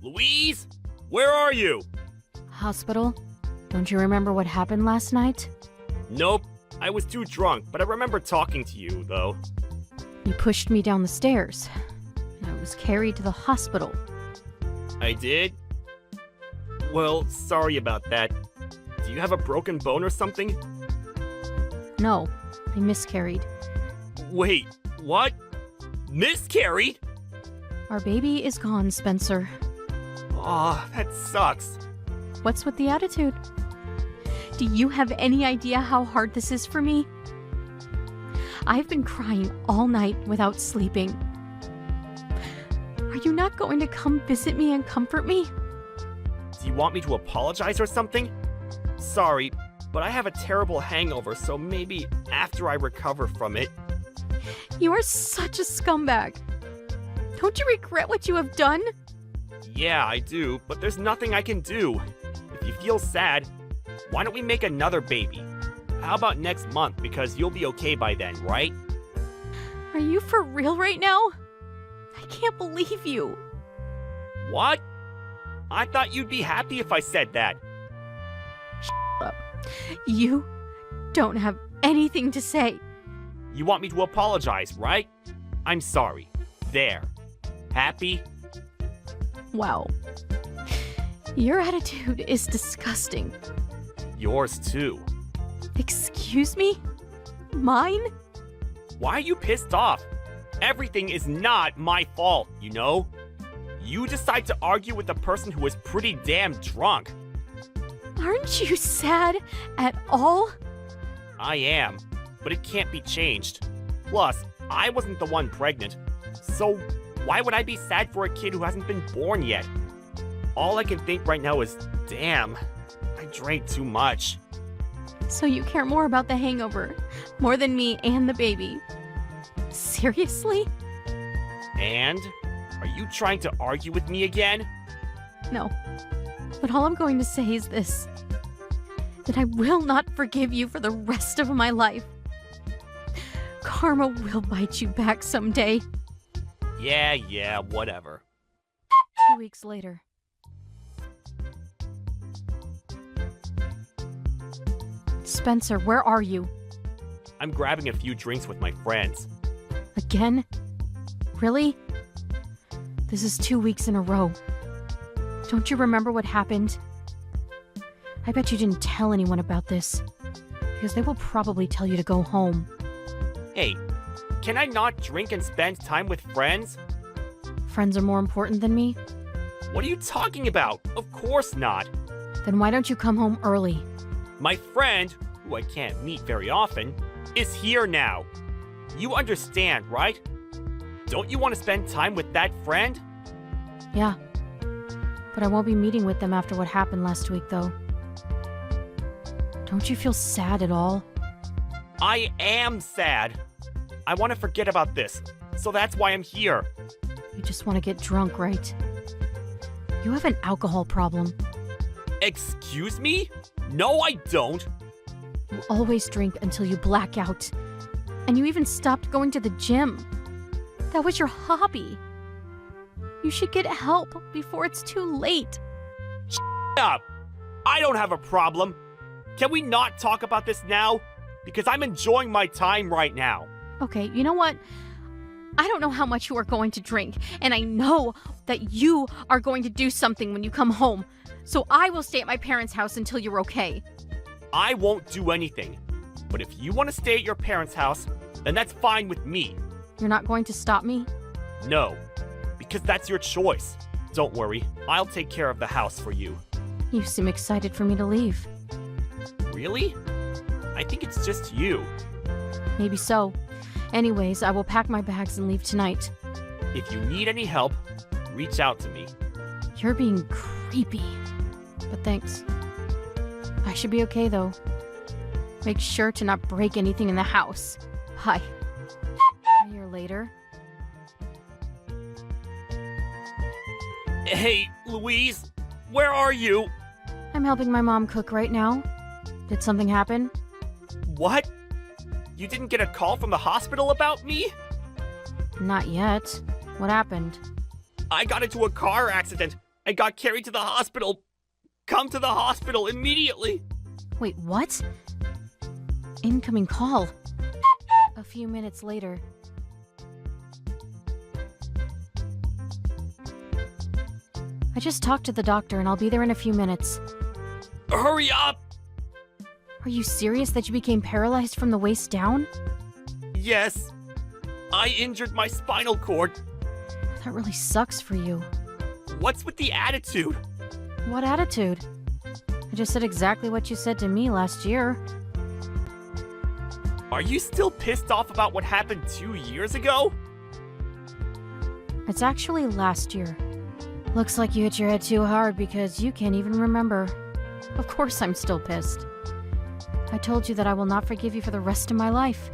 Louise? Where are you? Hospital? Don't you remember what happened last night? Nope. I was too drunk, but I remember talking to you, though. You pushed me down the stairs, and I was carried to the hospital. I did? Well, sorry about that. Do you have a broken bone or something? No, I miscarried. Wait, what? Miscarried? Our baby is gone, Spencer. Aw, that sucks. What's with the attitude? Do you have any idea how hard this is for me? I've been crying all night without sleeping. Are you not going to come visit me and comfort me? Do you want me to apologize or something? Sorry, but I have a terrible hangover, so maybe after I recover from it. You are such a scumbag. Don't you regret what you have done? Yeah, I do, but there's nothing I can do. If you feel sad, why don't we make another baby? How about next month, because you'll be okay by then, right? Are you for real right now? I can't believe you. What? I thought you'd be happy if I said that. Shut up. You don't have anything to say. You want me to apologize, right? I'm sorry. There. Happy? Wow. Your attitude is disgusting. Yours too. Excuse me? Mine? Why are you pissed off? Everything is not my fault, you know? You decide to argue with a person who is pretty damn drunk. Aren't you sad at all? I am, but it can't be changed. Plus, I wasn't the one pregnant. So, why would I be sad for a kid who hasn't been born yet? All I can think right now is, damn, I drank too much. So you care more about the hangover, more than me and the baby. Seriously? And? Are you trying to argue with me again? No. But all I'm going to say is this. That I will not forgive you for the rest of my life. Karma will bite you back someday. Yeah, whatever. 2 weeks later. Spencer, where are you? I'm grabbing a few drinks with my friends. Again? Really? This is 2 weeks in a row. Don't you remember what happened? I bet you didn't tell anyone about this, because they will probably tell you to go home. Hey, can I not drink and spend time with friends? Friends are more important than me? What are you talking about? Of course not. Then why don't you come home early? My friend, who I can't meet very often, is here now. You understand, right? Don't you want to spend time with that friend? Yeah. But I won't be meeting with them after what happened last week, though. Don't you feel sad at all? I am sad. I want to forget about this, so that's why I'm here. You just want to get drunk, right? You have an alcohol problem. Excuse me? No, I don't. You always drink until you black out. And you even stopped going to the gym. That was your hobby. You should get help before it's too late. Shut up! I don't have a problem. Can we not talk about this now? Because I'm enjoying my time right now. Okay, you know what? I don't know how much you are going to drink, and I know that you are going to do something when you come home. So I will stay at my parents' house until you're okay. I won't do anything. But if you want to stay at your parents' house, then that's fine with me. You're not going to stop me? No, because that's your choice. Don't worry, I'll take care of the house for you. You seem excited for me to leave. Really? I think it's just you. Maybe so. Anyways, I will pack my bags and leave tonight. If you need any help, reach out to me. You're being creepy. But thanks. I should be okay, though. Make sure to not break anything in the house. Bye. A year later. Hey, Louise, where are you? I'm helping my mom cook right now. Did something happen? What? You didn't get a call from the hospital about me? Not yet. What happened? I got into a car accident, and got carried to the hospital. Come to the hospital immediately. Wait, what? Incoming call. A few minutes later. I just talked to the doctor and I'll be there in a few minutes. Hurry up! Are you serious that you became paralyzed from the waist down? Yes. I injured my spinal cord. That really sucks for you. What's with the attitude? What attitude? I just said exactly what you said to me last year. Are you still pissed off about what happened 2 years ago? It's actually last year. Looks like you hit your head too hard because you can't even remember. Of course I'm still pissed. I told you that I will not forgive you for the rest of my life.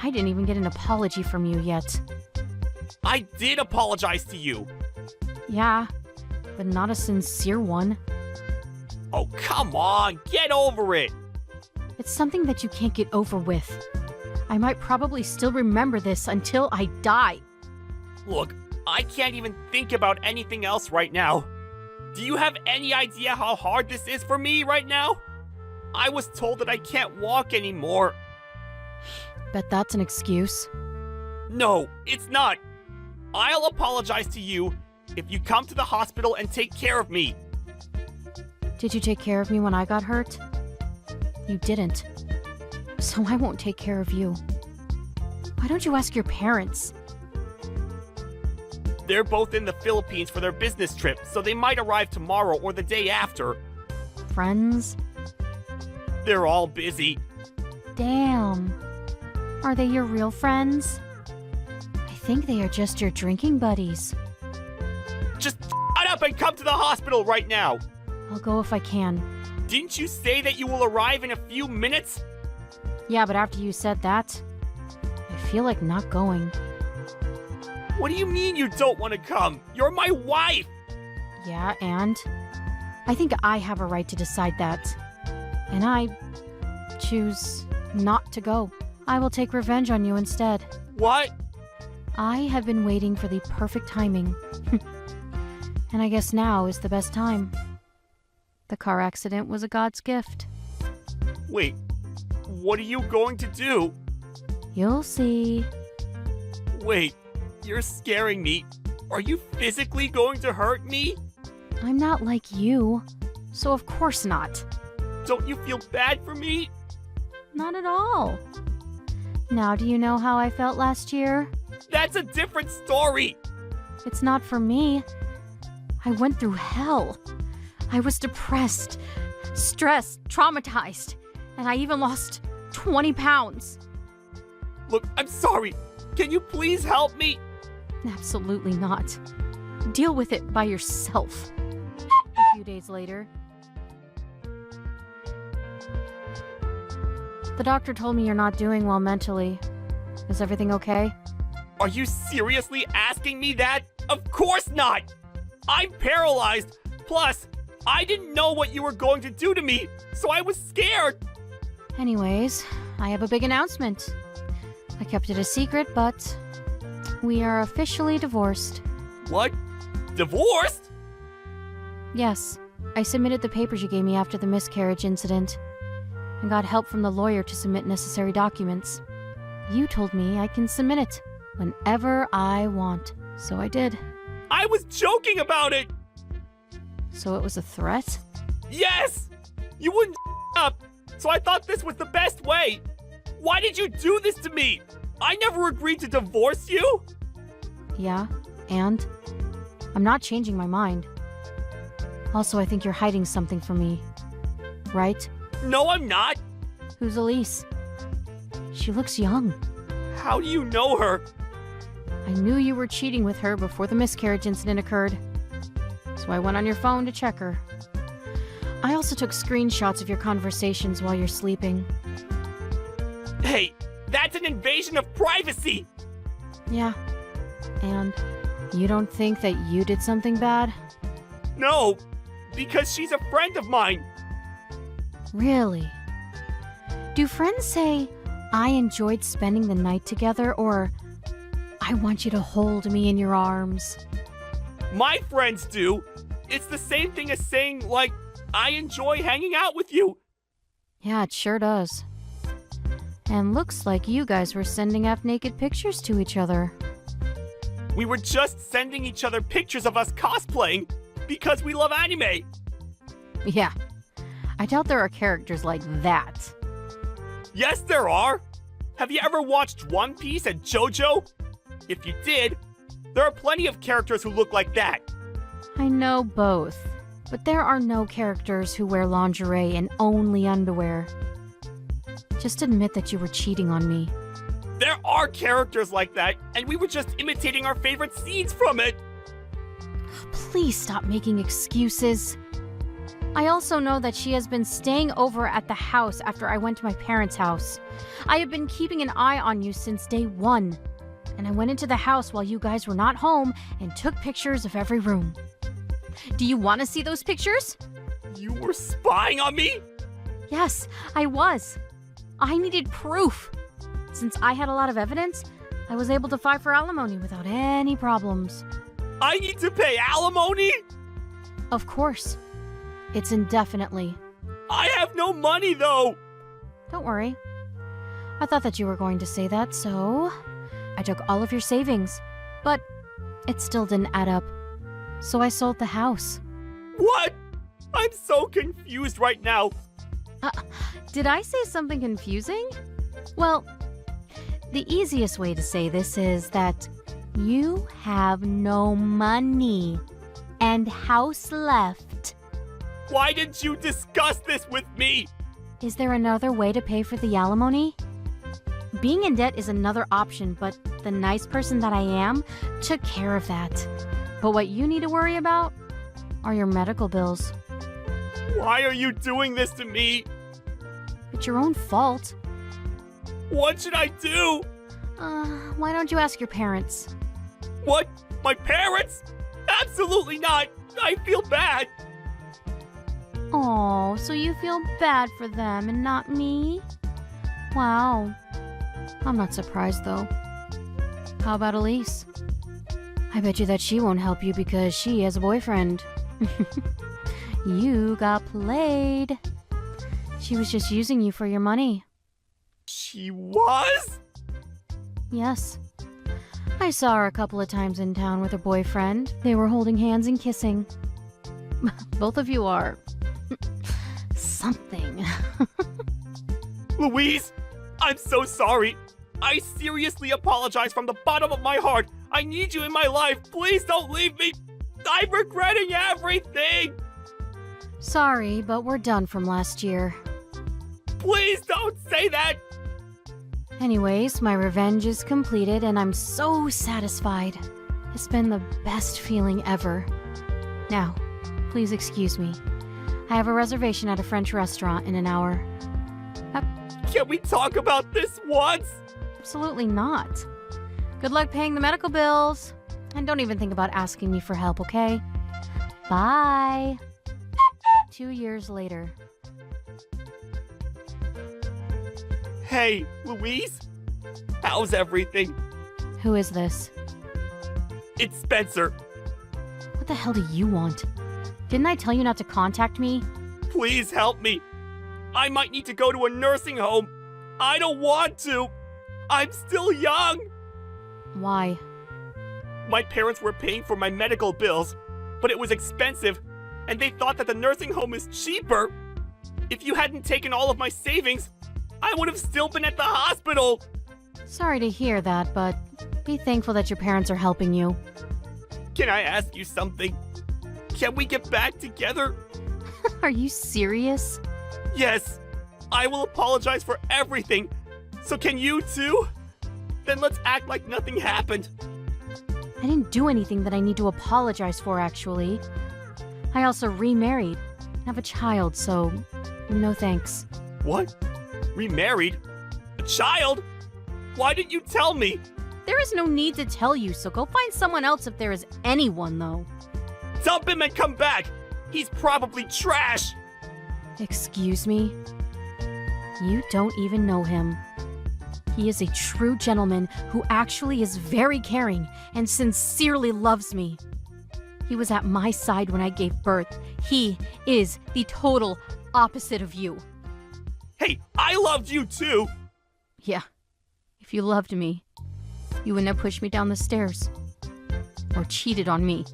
I didn't even get an apology from you yet. I did apologize to you. Yeah, but not a sincere one. Oh, come on, get over it. It's something that you can't get over with. I might probably still remember this until I die. Look, I can't even think about anything else right now. Do you have any idea how hard this is for me right now? I was told that I can't walk anymore. Bet that's an excuse. No, it's not. I'll apologize to you if you come to the hospital and take care of me. Did you take care of me when I got hurt? You didn't. So I won't take care of you. Why don't you ask your parents? They're both in the Philippines for their business trip, so they might arrive tomorrow or the day after. Friends? They're all busy. Damn. Are they your real friends? I think they are just your drinking buddies. Just shut up and come to the hospital right now. I'll go if I can. Didn't you say that you will arrive in a few minutes? Yeah, but after you said that, I feel like not going. What do you mean you don't want to come? You're my wife! Yeah, and? I think I have a right to decide that. And I choose not to go. I will take revenge on you instead. What? I have been waiting for the perfect timing. And I guess now is the best time. The car accident was a God's gift. Wait, what are you going to do? You'll see. Wait, you're scaring me. Are you physically going to hurt me? I'm not like you, so of course not. Don't you feel bad for me? Not at all. Now do you know how I felt last year? That's a different story! It's not for me. I went through hell. I was depressed, stressed, traumatized, and I even lost 20 pounds. Look, I'm sorry. Can you please help me? Absolutely not. Deal with it by yourself. A few days later, the doctor told me you're not doing well mentally. Is everything okay? Are you seriously asking me that? Of course not! I'm paralyzed. Plus, I didn't know what you were going to do to me, so I was scared. Anyways, I have a big announcement. I kept it a secret, but we are officially divorced. What? Divorced? Yes, I submitted the papers you gave me after the miscarriage incident and got help from the lawyer to submit necessary documents. You told me I can submit it whenever I want, so I did. I was joking about it! So it was a threat? Yes! You wouldn't up, so I thought this was the best way. Why did you do this to me? I never agreed to divorce you! Yeah, and? I'm not changing my mind. Also, I think you're hiding something from me. Right? No, I'm not! Who's Elise? She looks young. How do you know her? I knew you were cheating with her before the miscarriage incident occurred. So I went on your phone to check her. I also took screenshots of your conversations while you're sleeping. Hey, that's an invasion of privacy! Yeah. And you don't think that you did something bad? No, because she's a friend of mine. Really? Do friends say, I enjoyed spending the night together, or I want you to hold me in your arms? My friends do. It's the same thing as saying, like, I enjoy hanging out with you. Yeah, it sure does. And looks like you guys were sending half-naked pictures to each other. We were just sending each other pictures of us cosplaying because we love anime. Yeah. I doubt there are characters like that. Yes, there are. Have you ever watched One Piece and JoJo? If you did, there are plenty of characters who look like that. I know both, but there are no characters who wear lingerie and only underwear. Just admit that you were cheating on me. There are characters like that, and we were just imitating our favorite scenes from it. Please stop making excuses. I also know that she has been staying over at the house after I went to my parents' house. I have been keeping an eye on you since day one. And I went into the house while you guys were not home and took pictures of every room. Do you want to see those pictures? You were spying on me? Yes, I was. I needed proof. Since I had a lot of evidence, I was able to file for alimony without any problems. I need to pay alimony? Of course. It's indefinitely. I have no money, though. Don't worry. I thought that you were going to say that, so I took all of your savings. But it still didn't add up. So I sold the house. What? I'm so confused right now. Did I say something confusing? Well, the easiest way to say this is that you have no money and house left. Why didn't you discuss this with me? Is there another way to pay for the alimony? Being in debt is another option, but the nice person that I am took care of that. But what you need to worry about are your medical bills. Why are you doing this to me? It's your own fault. What should I do? Why don't you ask your parents? What? My parents? Absolutely not. I feel bad. Oh, so you feel bad for them and not me? Wow. I'm not surprised, though. How about Elise? I bet you that she won't help you because she has a boyfriend. You got played. She was just using you for your money. She was? Yes. I saw her a couple of times in town with her boyfriend. They were holding hands and kissing. Both of you are... something. Louise, I'm so sorry. I seriously apologize from the bottom of my heart. I need you in my life. Please don't leave me. I'm regretting everything. Sorry, but we're done from last year. Please don't say that. Anyways, my revenge is completed and I'm so satisfied. It's been the best feeling ever. Now, please excuse me. I have a reservation at a French restaurant in an hour. Can we talk about this once? Absolutely not. Good luck paying the medical bills. And don't even think about asking me for help, okay? Bye. 2 years later. Hey, Louise? How's everything? Who is this? It's Spencer. What the hell do you want? Didn't I tell you not to contact me? Please help me. I might need to go to a nursing home. I don't want to. I'm still young. Why? My parents were paying for my medical bills, but it was expensive, and they thought that the nursing home is cheaper. If you hadn't taken all of my savings, I would have still been at the hospital. Sorry to hear that, but be thankful that your parents are helping you. Can I ask you something? Can we get back together? Are you serious? Yes. I will apologize for everything. So can you too? Then let's act like nothing happened. I didn't do anything that I need to apologize for, actually. I also remarried. I have a child, so no thanks. What? Remarried? A child? Why didn't you tell me? There is no need to tell you, so go find someone else if there is anyone, though. Dump him and come back. He's probably trash. Excuse me? You don't even know him. He is a true gentleman who actually is very caring and sincerely loves me. He was at my side when I gave birth. He is the total opposite of you. Hey, I loved you too! Yeah, if you loved me, you wouldn't have pushed me down the stairs. Or cheated on me.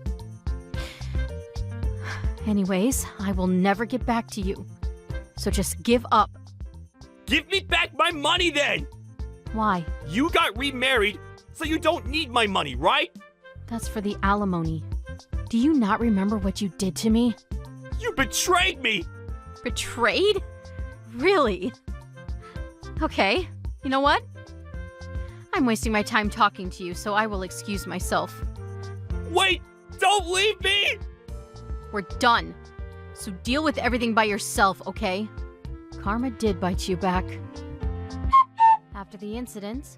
Anyways, I will never get back to you. So just give up. Give me back my money then! Why? You got remarried, so you don't need my money, right? That's for the alimony. Do you not remember what you did to me? You betrayed me! Betrayed? Really? Okay, you know what? I'm wasting my time talking to you, so I will excuse myself. Wait! Don't leave me! We're done. So deal with everything by yourself, okay? Karma did bite you back. After the incident,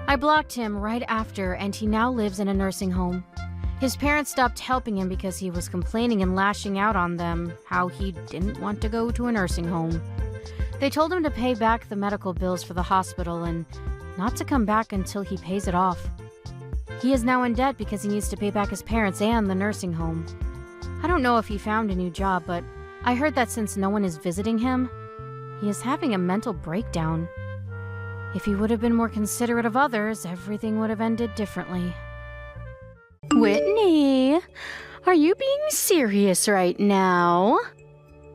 I blocked him right after, and he now lives in a nursing home. His parents stopped helping him because he was complaining and lashing out on them how he didn't want to go to a nursing home. They told him to pay back the medical bills for the hospital and not to come back until he pays it off. He is now in debt because he needs to pay back his parents and the nursing home. I don't know if he found a new job, but I heard that since no one is visiting him, he is having a mental breakdown. If he would have been more considerate of others, everything would have ended differently. Whitney, are you being serious right now?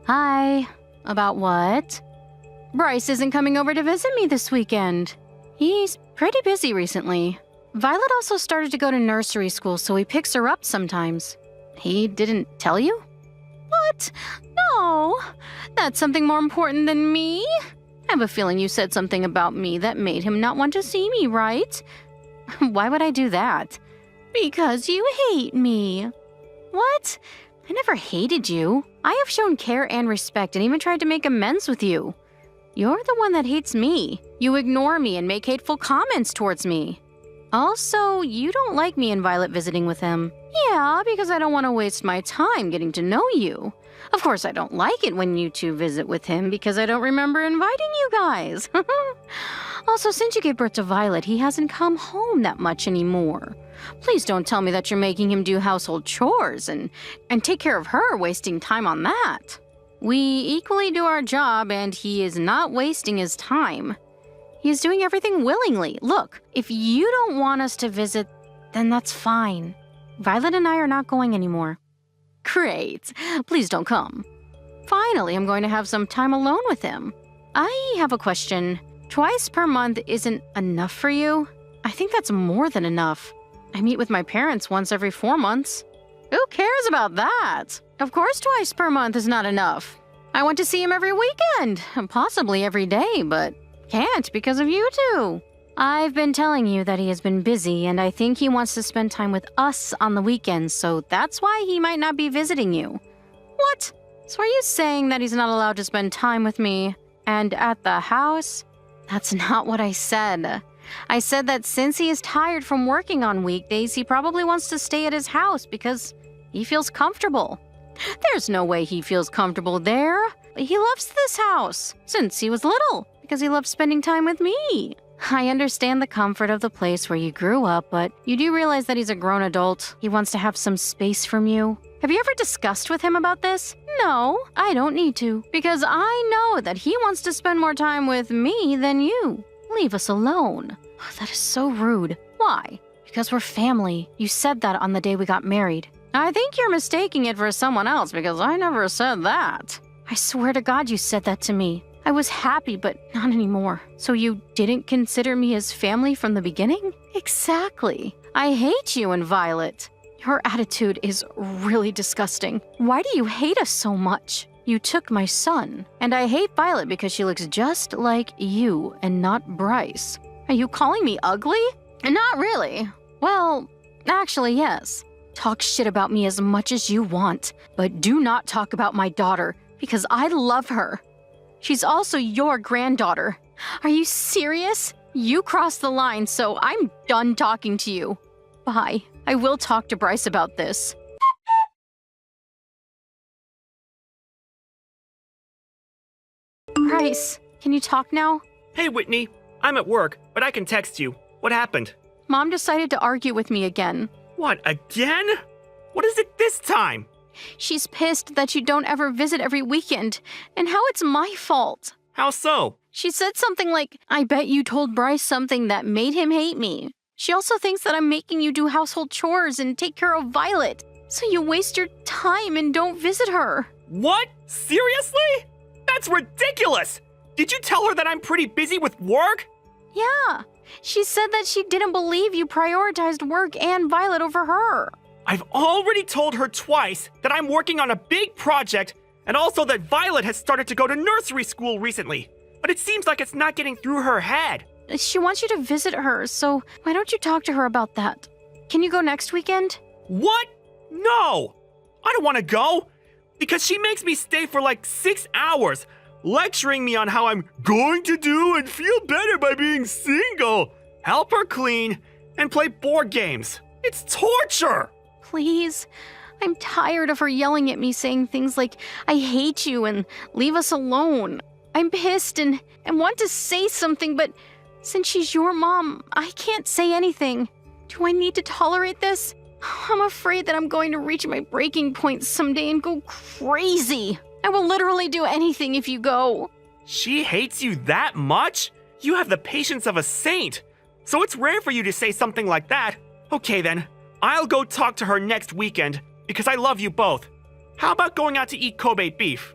Hi. About what? Bryce isn't coming over to visit me this weekend. He's pretty busy recently. Violet also started to go to nursery school, so he picks her up sometimes. He didn't tell you? What? No. That's something more important than me. I have a feeling you said something about me that made him not want to see me, right? Why would I do that? Because you hate me. What? I never hated you. I have shown care and respect and even tried to make amends with you. You're the one that hates me. You ignore me and make hateful comments towards me. Also, you don't like me and Violet visiting with him. Yeah, because I don't want to waste my time getting to know you. Of course, I don't like it when you two visit with him because I don't remember inviting you guys. Also, since you gave birth to Violet, he hasn't come home that much anymore. Please don't tell me that you're making him do household chores and take care of her, wasting time on that. We equally do our job, and he is not wasting his time. He is doing everything willingly. Look, if you don't want us to visit, then that's fine. Violet and I are not going anymore. Great. Please don't come. Finally, I'm going to have some time alone with him. I have a question. Twice per month isn't enough for you? I think that's more than enough. I meet with my parents once every 4 months. Who cares about that? Of course twice per month is not enough. I want to see him every weekend, and possibly every day, but can't because of you two. I've been telling you that he has been busy, and I think he wants to spend time with us on the weekends, so that's why he might not be visiting you. What? So are you saying that he's not allowed to spend time with me and at the house? That's not what I said. I said that since he is tired from working on weekdays, he probably wants to stay at his house because he feels comfortable. There's no way he feels comfortable there. He loves this house since he was little because he loves spending time with me. I understand the comfort of the place where you grew up, but you do realize that he's a grown adult. He wants to have some space from you. Have you ever discussed with him about this? No, I don't need to, because I know that he wants to spend more time with me than you. Leave us alone. Oh, that is so rude. Why? Because we're family. You said that on the day we got married. I think you're mistaking it for someone else because I never said that. I swear to God you said that to me. I was happy, but not anymore. So you didn't consider me as family from the beginning? Exactly. I hate you and Violet. Your attitude is really disgusting. Why do you hate us so much? You took my son. And I hate Violet because she looks just like you and not Bryce. Are you calling me ugly? Not really. Well, actually, yes. Talk shit about me as much as you want, but do not talk about my daughter because I love her. She's also your granddaughter. Are you serious? You crossed the line, so I'm done talking to you. Bye. I will talk to Bryce about this. Bryce, can you talk now? Hey, Whitney. I'm at work, but I can text you. What happened? Mom decided to argue with me again. What, again? What is it this time? She's pissed that you don't ever visit every weekend, and how it's my fault. How so? She said something like, I bet you told Bryce something that made him hate me. She also thinks that I'm making you do household chores and take care of Violet, so you waste your time and don't visit her. What? Seriously? That's ridiculous! Did you tell her that I'm pretty busy with work? Yeah. She said that she didn't believe you prioritized work and Violet over her. I've already told her twice that I'm working on a big project and also that Violet has started to go to nursery school recently. But it seems like it's not getting through her head. She wants you to visit her, so why don't you talk to her about that? Can you go next weekend? What? No! I don't want to go! Because she makes me stay for like 6 hours, lecturing me on how I'm going to do and feel better by being single, help her clean, and play board games. It's torture! Please. I'm tired of her yelling at me saying things like, I hate you and leave us alone. I'm pissed and want to say something, but since she's your mom, I can't say anything. Do I need to tolerate this? I'm afraid that I'm going to reach my breaking point someday and go crazy. I will literally do anything if you go. She hates you that much? You have the patience of a saint. So it's rare for you to say something like that. Okay then, I'll go talk to her next weekend because I love you both. How about going out to eat Kobe beef?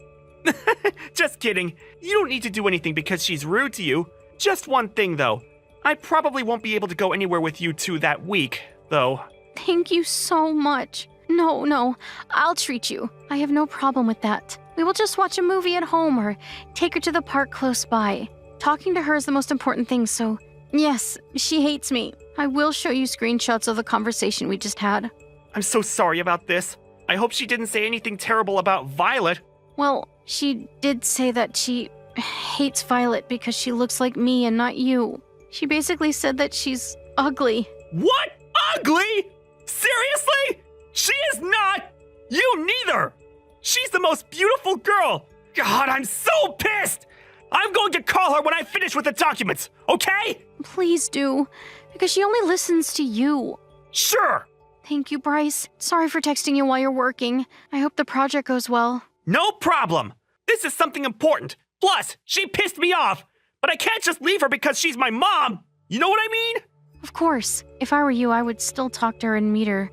Just kidding. You don't need to do anything because she's rude to you. Just one thing though. I probably won't be able to go anywhere with you two that week, though. Thank you so much. No, I'll treat you. I have no problem with that. We will just watch a movie at home or take her to the park close by. Talking to her is the most important thing, so yes, she hates me. I will show you screenshots of the conversation we just had. I'm so sorry about this. I hope she didn't say anything terrible about Violet. Well, she did say that she hates Violet because she looks like me and not you. She basically said that she's ugly. What? Ugly? Seriously? She is not! You neither! She's the most beautiful girl! God, I'm so pissed! I'm going to call her when I finish with the documents, okay? Please do, because she only listens to you. Sure! Thank you, Bryce. Sorry for texting you while you're working. I hope the project goes well. No problem! This is something important. Plus, she pissed me off, but I can't just leave her because she's my mom! You know what I mean? Of course. If I were you, I would still talk to her and meet her,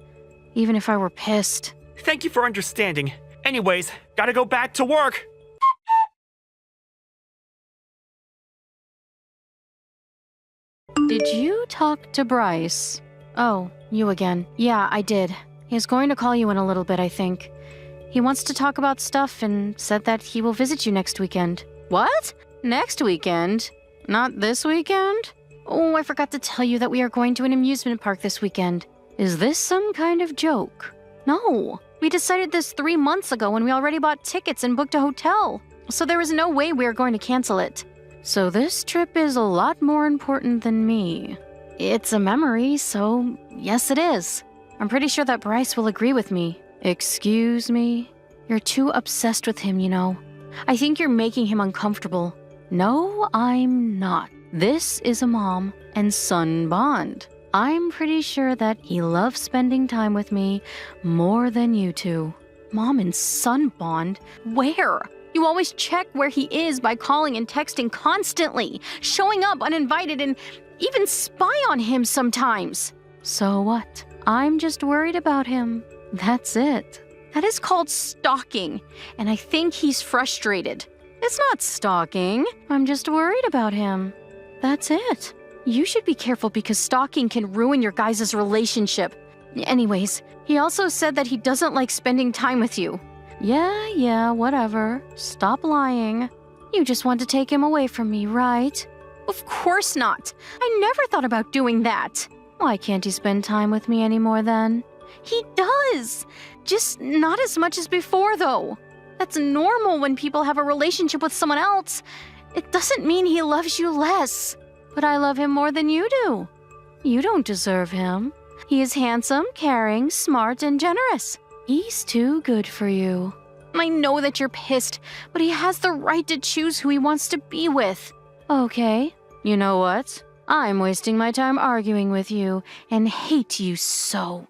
even if I were pissed. Thank you for understanding. Anyways, gotta go back to work. Did you talk to Bryce? Oh, you again. Yeah, I did. He's going to call you in a little bit, I think. He wants to talk about stuff and said that he will visit you next weekend. What? Next weekend? Not this weekend? Oh, I forgot to tell you that we are going to an amusement park this weekend. Is this some kind of joke? No. We decided this 3 months ago when we already bought tickets and booked a hotel. So there is no way we are going to cancel it. So this trip is a lot more important than me. It's a memory, so yes it is. I'm pretty sure that Bryce will agree with me. Excuse me? You're too obsessed with him, you know. I think you're making him uncomfortable. No, I'm not. This is a mom and son bond. I'm pretty sure that he loves spending time with me more than you two. Mom and son bond? Where? You always check where he is by calling and texting constantly, showing up uninvited and even spy on him sometimes. So what? I'm just worried about him. That's it. That is called stalking, and I think he's frustrated. It's not stalking. I'm just worried about him. That's it. You should be careful because stalking can ruin your guys' relationship. Anyways, he also said that he doesn't like spending time with you. Yeah, whatever. Stop lying. You just want to take him away from me, right? Of course not. I never thought about doing that. Why can't he spend time with me anymore then? He does. Just not as much as before, though. That's normal when people have a relationship with someone else. It doesn't mean he loves you less. But I love him more than you do. You don't deserve him. He is handsome, caring, smart, and generous. He's too good for you. I know that you're pissed, but he has the right to choose who he wants to be with. Okay, you know what? I'm wasting my time arguing with you and hate you so.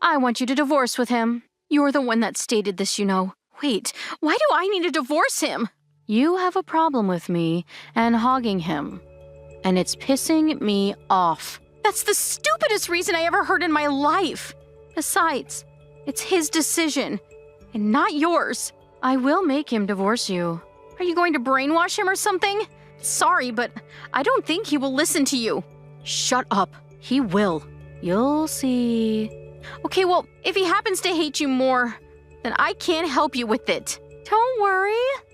I want you to divorce with him. You're the one that stated this, you know. Wait, why do I need to divorce him? You have a problem with me and hogging him, and it's pissing me off. That's the stupidest reason I ever heard in my life. Besides, it's his decision, and not yours. I will make him divorce you. Are you going to brainwash him or something? Sorry, but I don't think he will listen to you. Shut up. He will. You'll see. Okay, well, if he happens to hate you more, then I can't help you with it. Don't worry.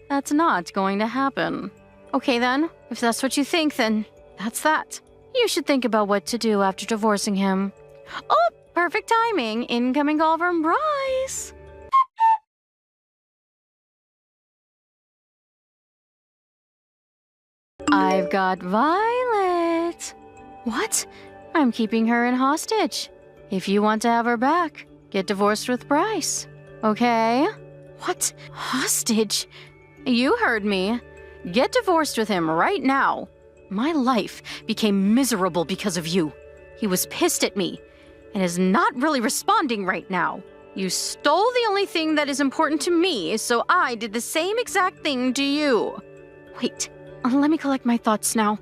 That's not going to happen. Okay then, if that's what you think, then that's that. You should think about what to do after divorcing him. Oh, perfect timing. Incoming call from Bryce. I've got Violet. What? I'm keeping her in hostage. If you want to have her back, get divorced with Bryce. Okay? What? Hostage? You heard me. Get divorced with him right now. My life became miserable because of you. He was pissed at me and is not really responding right now. You stole the only thing that is important to me, so I did the same exact thing to you. Wait, let me collect my thoughts now.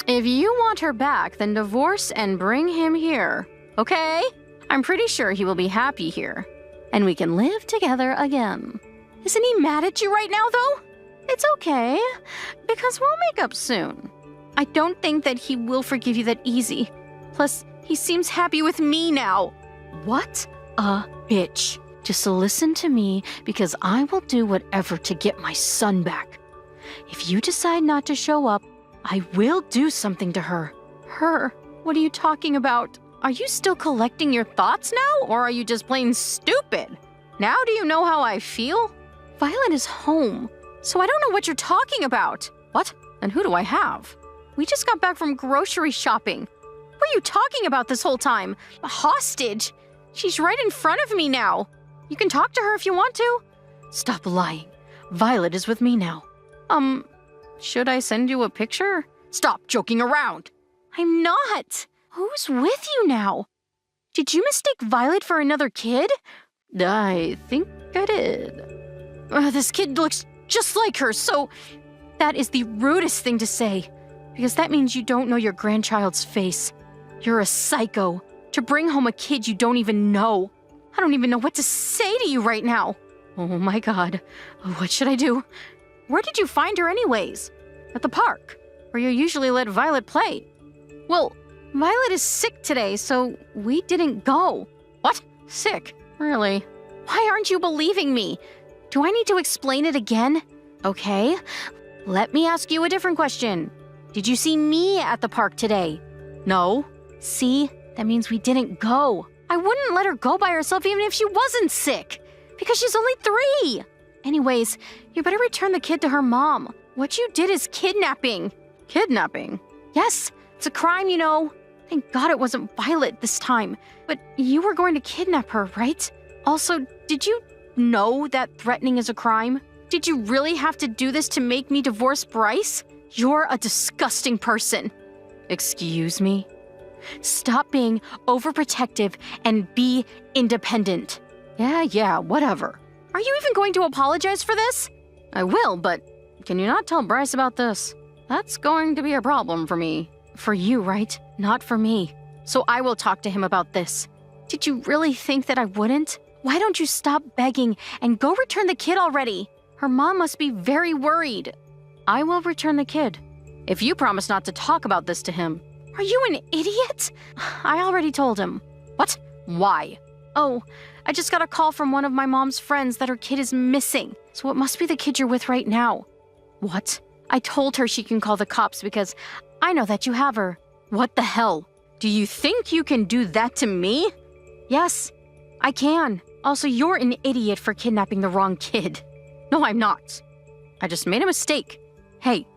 If you want her back, then divorce and bring him here. Okay? I'm pretty sure he will be happy here, and we can live together again. Isn't he mad at you right now, though? It's okay, because we'll make up soon. I don't think that he will forgive you that easy. Plus, he seems happy with me now. What a bitch. Just listen to me, because I will do whatever to get my son back. If you decide not to show up, I will do something to her. Her? What are you talking about? Are you still collecting your thoughts now, or are you just plain stupid? Now do you know how I feel? Violet is home, so I don't know what you're talking about. What? And who do I have? We just got back from grocery shopping. What were you talking about this whole time? A hostage? She's right in front of me now. You can talk to her if you want to. Stop lying. Violet is with me now. Should I send you a picture? Stop joking around. I'm not. Who's with you now? Did you mistake Violet for another kid? I think I did. This kid looks just like her, so that is the rudest thing to say, because that means you don't know your grandchild's face. You're a psycho. To bring home a kid you don't even know. I don't even know what to say to you right now. Oh my God. What should I do? Where did you find her anyways? At the park, where you usually let Violet play. Well, Violet is sick today, so we didn't go. What? Sick? Really? Why aren't you believing me? Do I need to explain it again? Okay, let me ask you a different question. Did you see me at the park today? No. See? That means we didn't go. I wouldn't let her go by herself even if she wasn't sick, because she's only 3. Anyways, you better return the kid to her mom. What you did is kidnapping. Kidnapping? Yes, it's a crime, you know. Thank God it wasn't Violet this time. But you were going to kidnap her, right? Also, did you know that threatening is a crime? Did you really have to do this to make me divorce Bryce? You're a disgusting person. Excuse me? Stop being overprotective and be independent. Yeah, whatever. Are you even going to apologize for this? I will, but can you not tell Bryce about this? That's going to be a problem for me. For you, right? Not for me. So I will talk to him about this. Did you really think that I wouldn't? Why don't you stop begging and go return the kid already? Her mom must be very worried. I will return the kid, if you promise not to talk about this to him. Are you an idiot? I already told him. What? Why? Oh, I just got a call from one of my mom's friends that her kid is missing, so it must be the kid you're with right now. What? I told her she can call the cops because I know that you have her. What the hell? Do you think you can do that to me? Yes, I can. Also, you're an idiot for kidnapping the wrong kid. No, I'm not. I just made a mistake. Hey,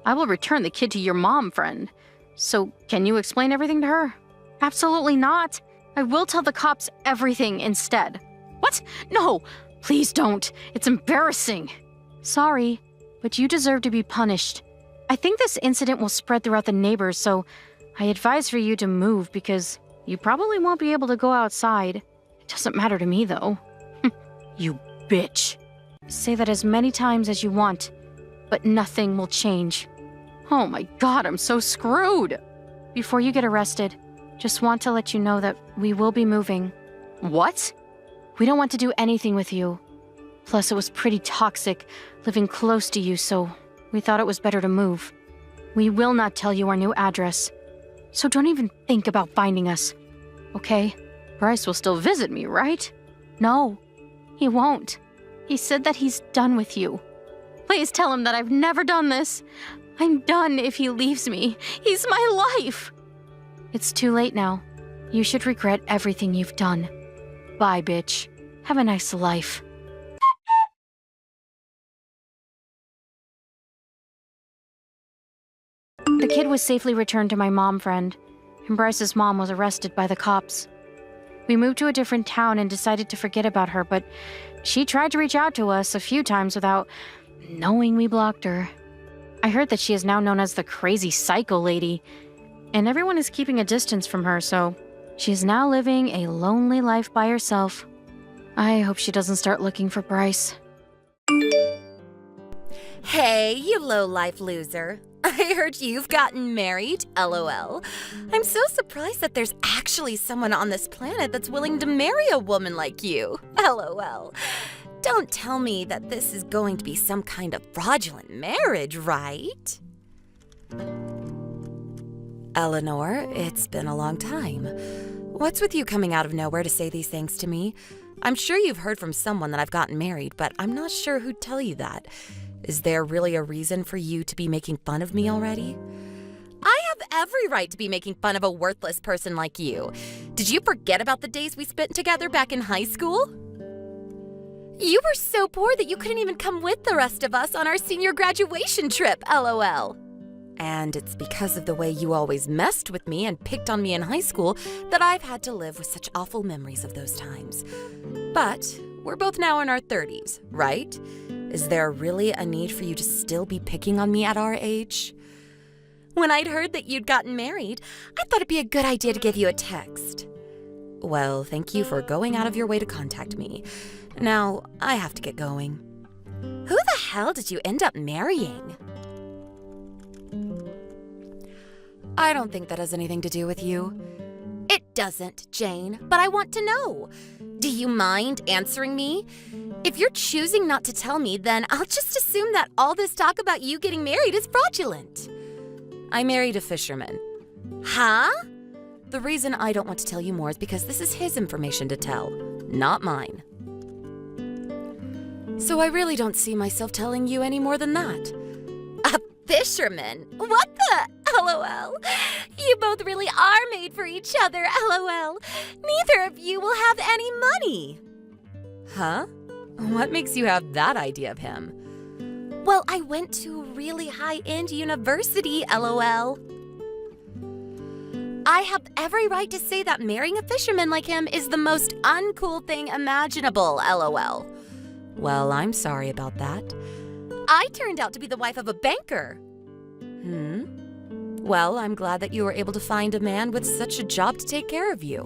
I will return the kid to your mom, friend. So, can you explain everything to her? Absolutely not. I will tell the cops everything instead. What? No, please don't. It's embarrassing. Sorry, but you deserve to be punished. I think this incident will spread throughout the neighbors, so I advise for you to move because you probably won't be able to go outside. It doesn't matter to me, though. You bitch. Say that as many times as you want, but nothing will change. Oh my god, I'm so screwed. Before you get arrested, just want to let you know that we will be moving. What? We don't want to do anything with you. Plus, it was pretty toxic living close to you, so we thought it was better to move. We will not tell you our new address, so don't even think about finding us. Okay? Bryce will still visit me, right? No, he won't. He said that he's done with you. Please tell him that I've never done this. I'm done if he leaves me. He's my life. It's too late now. You should regret everything you've done. Bye, bitch. Have a nice life. The kid was safely returned to my mom friend, and Bryce's mom was arrested by the cops. We moved to a different town and decided to forget about her, but she tried to reach out to us a few times without knowing we blocked her. I heard that she is now known as the crazy psycho lady, and everyone is keeping a distance from her, so she is now living a lonely life by herself. I hope she doesn't start looking for Bryce. Hey, you low-life loser. I heard you've gotten married, LOL. I'm so surprised that there's actually someone on this planet that's willing to marry a woman like you, LOL. Don't tell me that this is going to be some kind of fraudulent marriage, right? Eleanor, it's been a long time. What's with you coming out of nowhere to say these things to me? I'm sure you've heard from someone that I've gotten married, but I'm not sure who'd tell you that. Is there really a reason for you to be making fun of me already? I have every right to be making fun of a worthless person like you. Did you forget about the days we spent together back in high school? You were so poor that you couldn't even come with the rest of us on our senior graduation trip, LOL. And it's because of the way you always messed with me and picked on me in high school that I've had to live with such awful memories of those times. But we're both now in our 30s, right? Is there really a need for you to still be picking on me at our age? When I'd heard that you'd gotten married, I thought it'd be a good idea to give you a text. Well, thank you for going out of your way to contact me. Now, I have to get going. Who the hell did you end up marrying? I don't think that has anything to do with you. It doesn't, Jane, but I want to know. Do you mind answering me? If you're choosing not to tell me, then I'll just assume that all this talk about you getting married is fraudulent. I married a fisherman. Huh? The reason I don't want to tell you more is because this is his information to tell, not mine. So I really don't see myself telling you any more than that. A fisherman? What the? LOL. You both really are made for each other, LOL. Neither of you will have any money. Huh? What makes you have that idea of him? Well, I went to a really high-end university, LOL. I have every right to say that marrying a fisherman like him is the most uncool thing imaginable, LOL. Well, I'm sorry about that. I turned out to be the wife of a banker. Well, I'm glad that you were able to find a man with such a job to take care of you.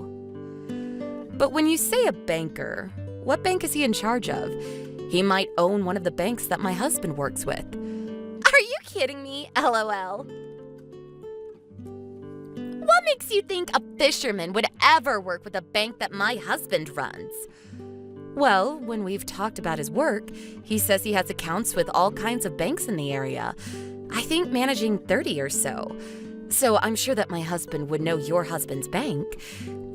But when you say a banker, what bank is he in charge of? He might own one of the banks that my husband works with. Are you kidding me? LOL. What makes you think a fisherman would ever work with a bank that my husband runs? Well, when we've talked about his work, he says he has accounts with all kinds of banks in the area. I think managing 30 or so. So I'm sure that my husband would know your husband's bank.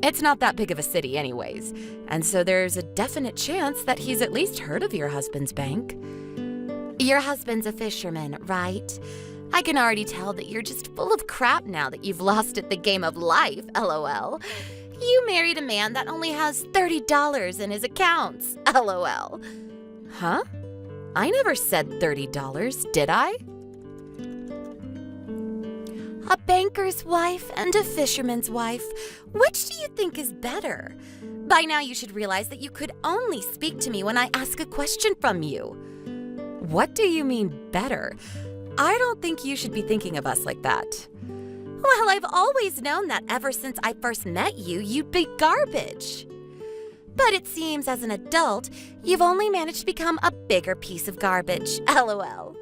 It's not that big of a city anyways, and so there's a definite chance that he's at least heard of your husband's bank. Your husband's a fisherman, right? I can already tell that you're just full of crap now that you've lost at the game of life, LOL. You married a man that only has $30 in his accounts, LOL. Huh? I never said $30, did I? A banker's wife and a fisherman's wife. Which do you think is better? By now you should realize that you could only speak to me when I ask a question from you. What do you mean better? I don't think you should be thinking of us like that. Well, I've always known that ever since I first met you, you'd be garbage. But it seems as an adult, you've only managed to become a bigger piece of garbage. LOL.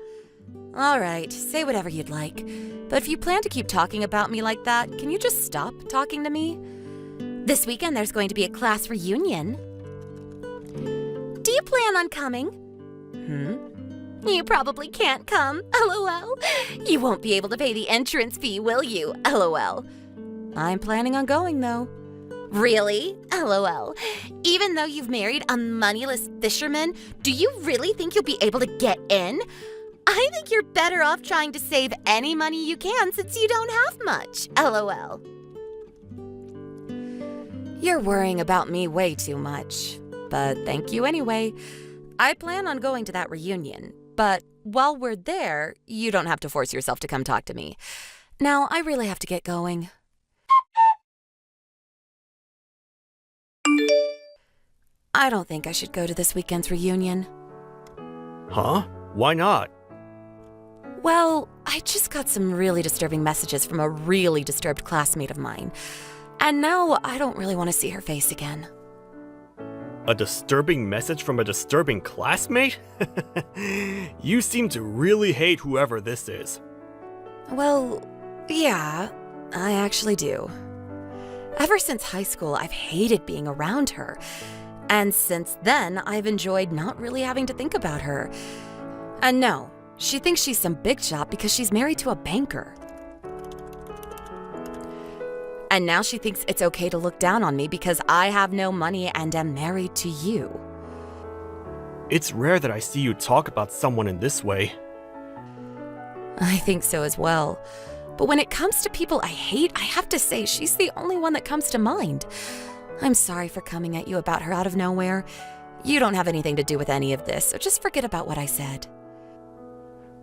All right, say whatever you'd like. But if you plan to keep talking about me like that, can you just stop talking to me? This weekend there's going to be a class reunion. Do you plan on coming? You probably can't come. LOL. You won't be able to pay the entrance fee, will you? LOL. I'm planning on going, though. Really? LOL. Even though you've married a moneyless fisherman, do you really think you'll be able to get in? I think you're better off trying to save any money you can since you don't have much. LOL. You're worrying about me way too much. But thank you anyway. I plan on going to that reunion. But while we're there, you don't have to force yourself to come talk to me. Now, I really have to get going. I don't think I should go to this weekend's reunion. Huh? Why not? Well, I just got some really disturbing messages from a really disturbed classmate of mine. And now I don't really want to see her face again. A disturbing message from a disturbing classmate? You seem to really hate whoever this is. Well, yeah, I actually do. Ever since high school, I've hated being around her. And since then, I've enjoyed not really having to think about her. And no, she thinks she's some big shot because she's married to a banker. And now she thinks it's okay to look down on me because I have no money and am married to you. It's rare that I see you talk about someone in this way. I think so as well. But when it comes to people I hate, I have to say she's the only one that comes to mind. I'm sorry for coming at you about her out of nowhere. You don't have anything to do with any of this, so just forget about what I said.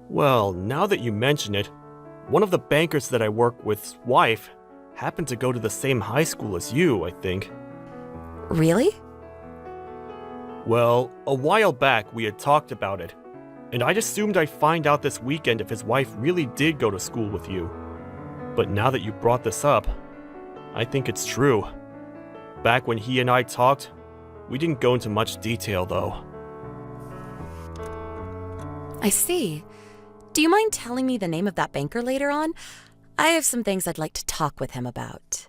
Well, now that you mention it, one of the bankers that I work with's wife happened to go to the same high school as you, I think. Really? Well, a while back we had talked about it, and I'd assumed I'd find out this weekend if his wife really did go to school with you. But now that you brought this up, I think it's true. Back when he and I talked, we didn't go into much detail though. I see. Do you mind telling me the name of that banker later on? I have some things I'd like to talk with him about.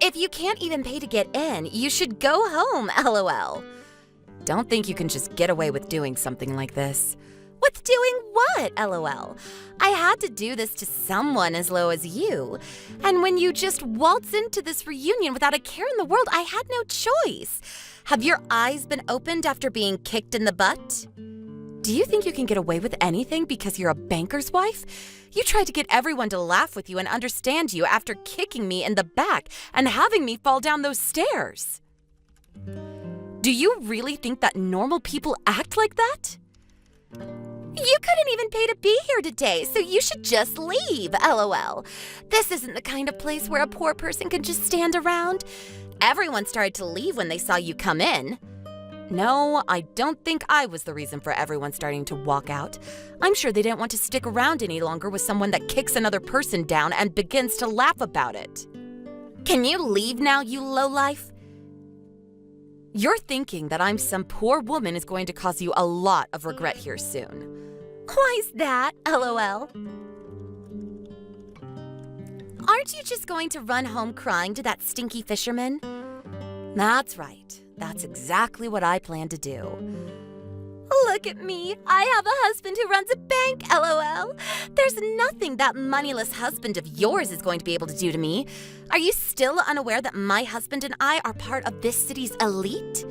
If you can't even pay to get in, you should go home, LOL. Don't think you can just get away with doing something like this. With doing what, LOL? I had to do this to someone as low as you. And when you just waltz into this reunion without a care in the world, I had no choice. Have your eyes been opened after being kicked in the butt? Do you think you can get away with anything because you're a banker's wife? You tried to get everyone to laugh with you and understand you after kicking me in the back and having me fall down those stairs. Do you really think that normal people act like that? You couldn't even pay to be here today, so you should just leave, LOL. This isn't the kind of place where a poor person can just stand around. Everyone started to leave when they saw you come in. No, I don't think I was the reason for everyone starting to walk out. I'm sure they didn't want to stick around any longer with someone that kicks another person down and begins to laugh about it. Can you leave now, you lowlife? You're thinking that I'm some poor woman is going to cause you a lot of regret here soon. Why's that, LOL? Aren't you just going to run home crying to that stinky fisherman? That's right. That's exactly what I plan to do. Look at me. I have a husband who runs a bank, LOL. There's nothing that moneyless husband of yours is going to be able to do to me. Are you still unaware that my husband and I are part of this city's elite?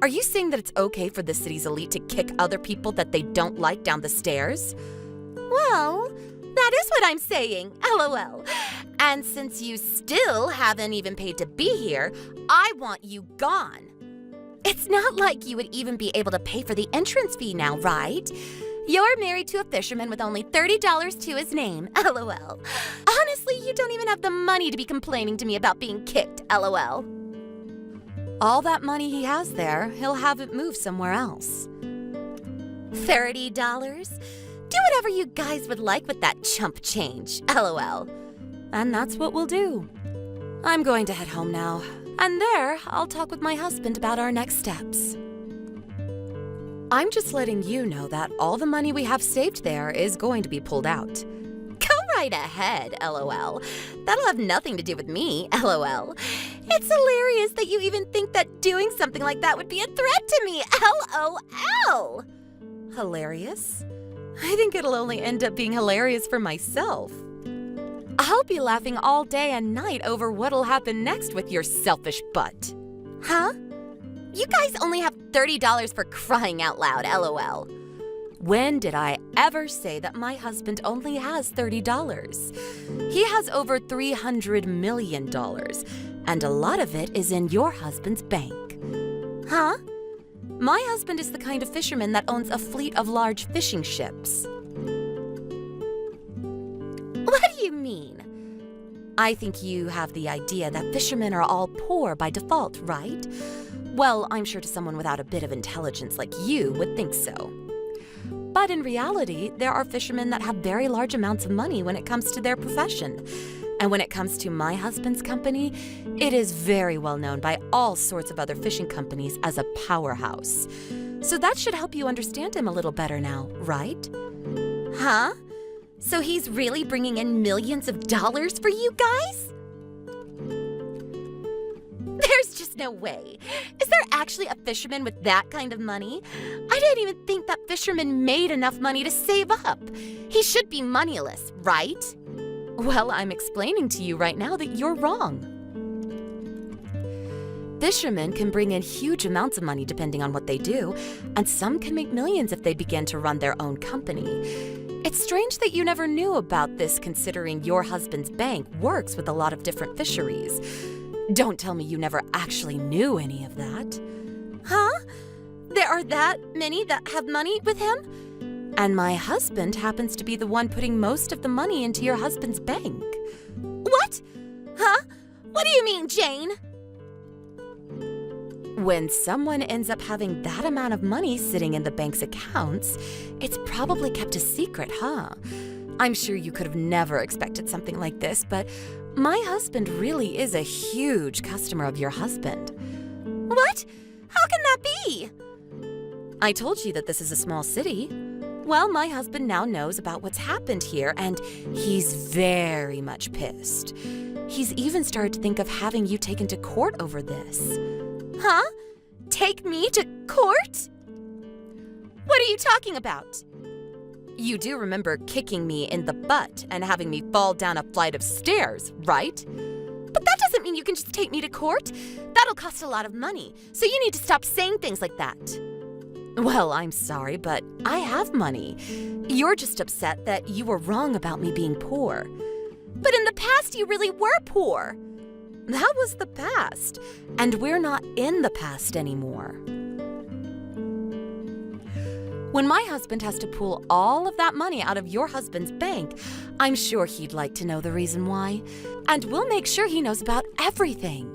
Are you saying that it's okay for this city's elite to kick other people that they don't like down the stairs? Well, that is what I'm saying, LOL. And since you still haven't even paid to be here, I want you gone. It's not like you would even be able to pay for the entrance fee now, right? You're married to a fisherman with only $30 to his name, LOL. Honestly, you don't even have the money to be complaining to me about being kicked, LOL. All that money he has there, he'll have it moved somewhere else. $30? Do whatever you guys would like with that chump change, LOL. And that's what we'll do. I'm going to head home now, and there I'll talk with my husband about our next steps. I'm just letting you know that all the money we have saved there is going to be pulled out. Go right ahead, LOL. That'll have nothing to do with me, LOL. It's hilarious that you even think that doing something like that would be a threat to me, LOL. Hilarious? I think it'll only end up being hilarious for myself. I'll be laughing all day and night over what'll happen next with your selfish butt. Huh? You guys only have $30 for crying out loud, LOL. When did I ever say that my husband only has $30? He has over $300 million, and a lot of it is in your husband's bank. Huh? My husband is the kind of fisherman that owns a fleet of large fishing ships. What do you mean? I think you have the idea that fishermen are all poor by default, right? Well, I'm sure to someone without a bit of intelligence like you would think so. But in reality, there are fishermen that have very large amounts of money when it comes to their profession. And when it comes to my husband's company, it is very well known by all sorts of other fishing companies as a powerhouse. So that should help you understand him a little better now, right? Huh? So he's really bringing in millions of dollars for you guys? There's just no way. Is there actually a fisherman with that kind of money? I didn't even think that fisherman made enough money to save up. He should be moneyless, right? Well, I'm explaining to you right now that you're wrong. Fishermen can bring in huge amounts of money depending on what they do, and some can make millions if they begin to run their own company. It's strange that you never knew about this considering your husband's bank works with a lot of different fisheries. Don't tell me you never actually knew any of that. Huh? There are that many that have money with him? And my husband happens to be the one putting most of the money into your husband's bank. What? Huh? What do you mean, Jane? When someone ends up having that amount of money sitting in the bank's accounts, it's probably kept a secret, huh? I'm sure you could have never expected something like this, but my husband really is a huge customer of your husband. What? How can that be? I told you that this is a small city. Well, my husband now knows about what's happened here, and he's very much pissed. He's even started to think of having you taken to court over this. Huh? Take me to court? What are you talking about? You do remember kicking me in the butt and having me fall down a flight of stairs, right? But that doesn't mean you can just take me to court. That'll cost a lot of money, so you need to stop saying things like that. Well, I'm sorry, but I have money. You're just upset that you were wrong about me being poor. But in the past, you really were poor. That was the past, and we're not in the past anymore. When my husband has to pull all of that money out of your husband's bank, I'm sure he'd like to know the reason why, and we'll make sure he knows about everything.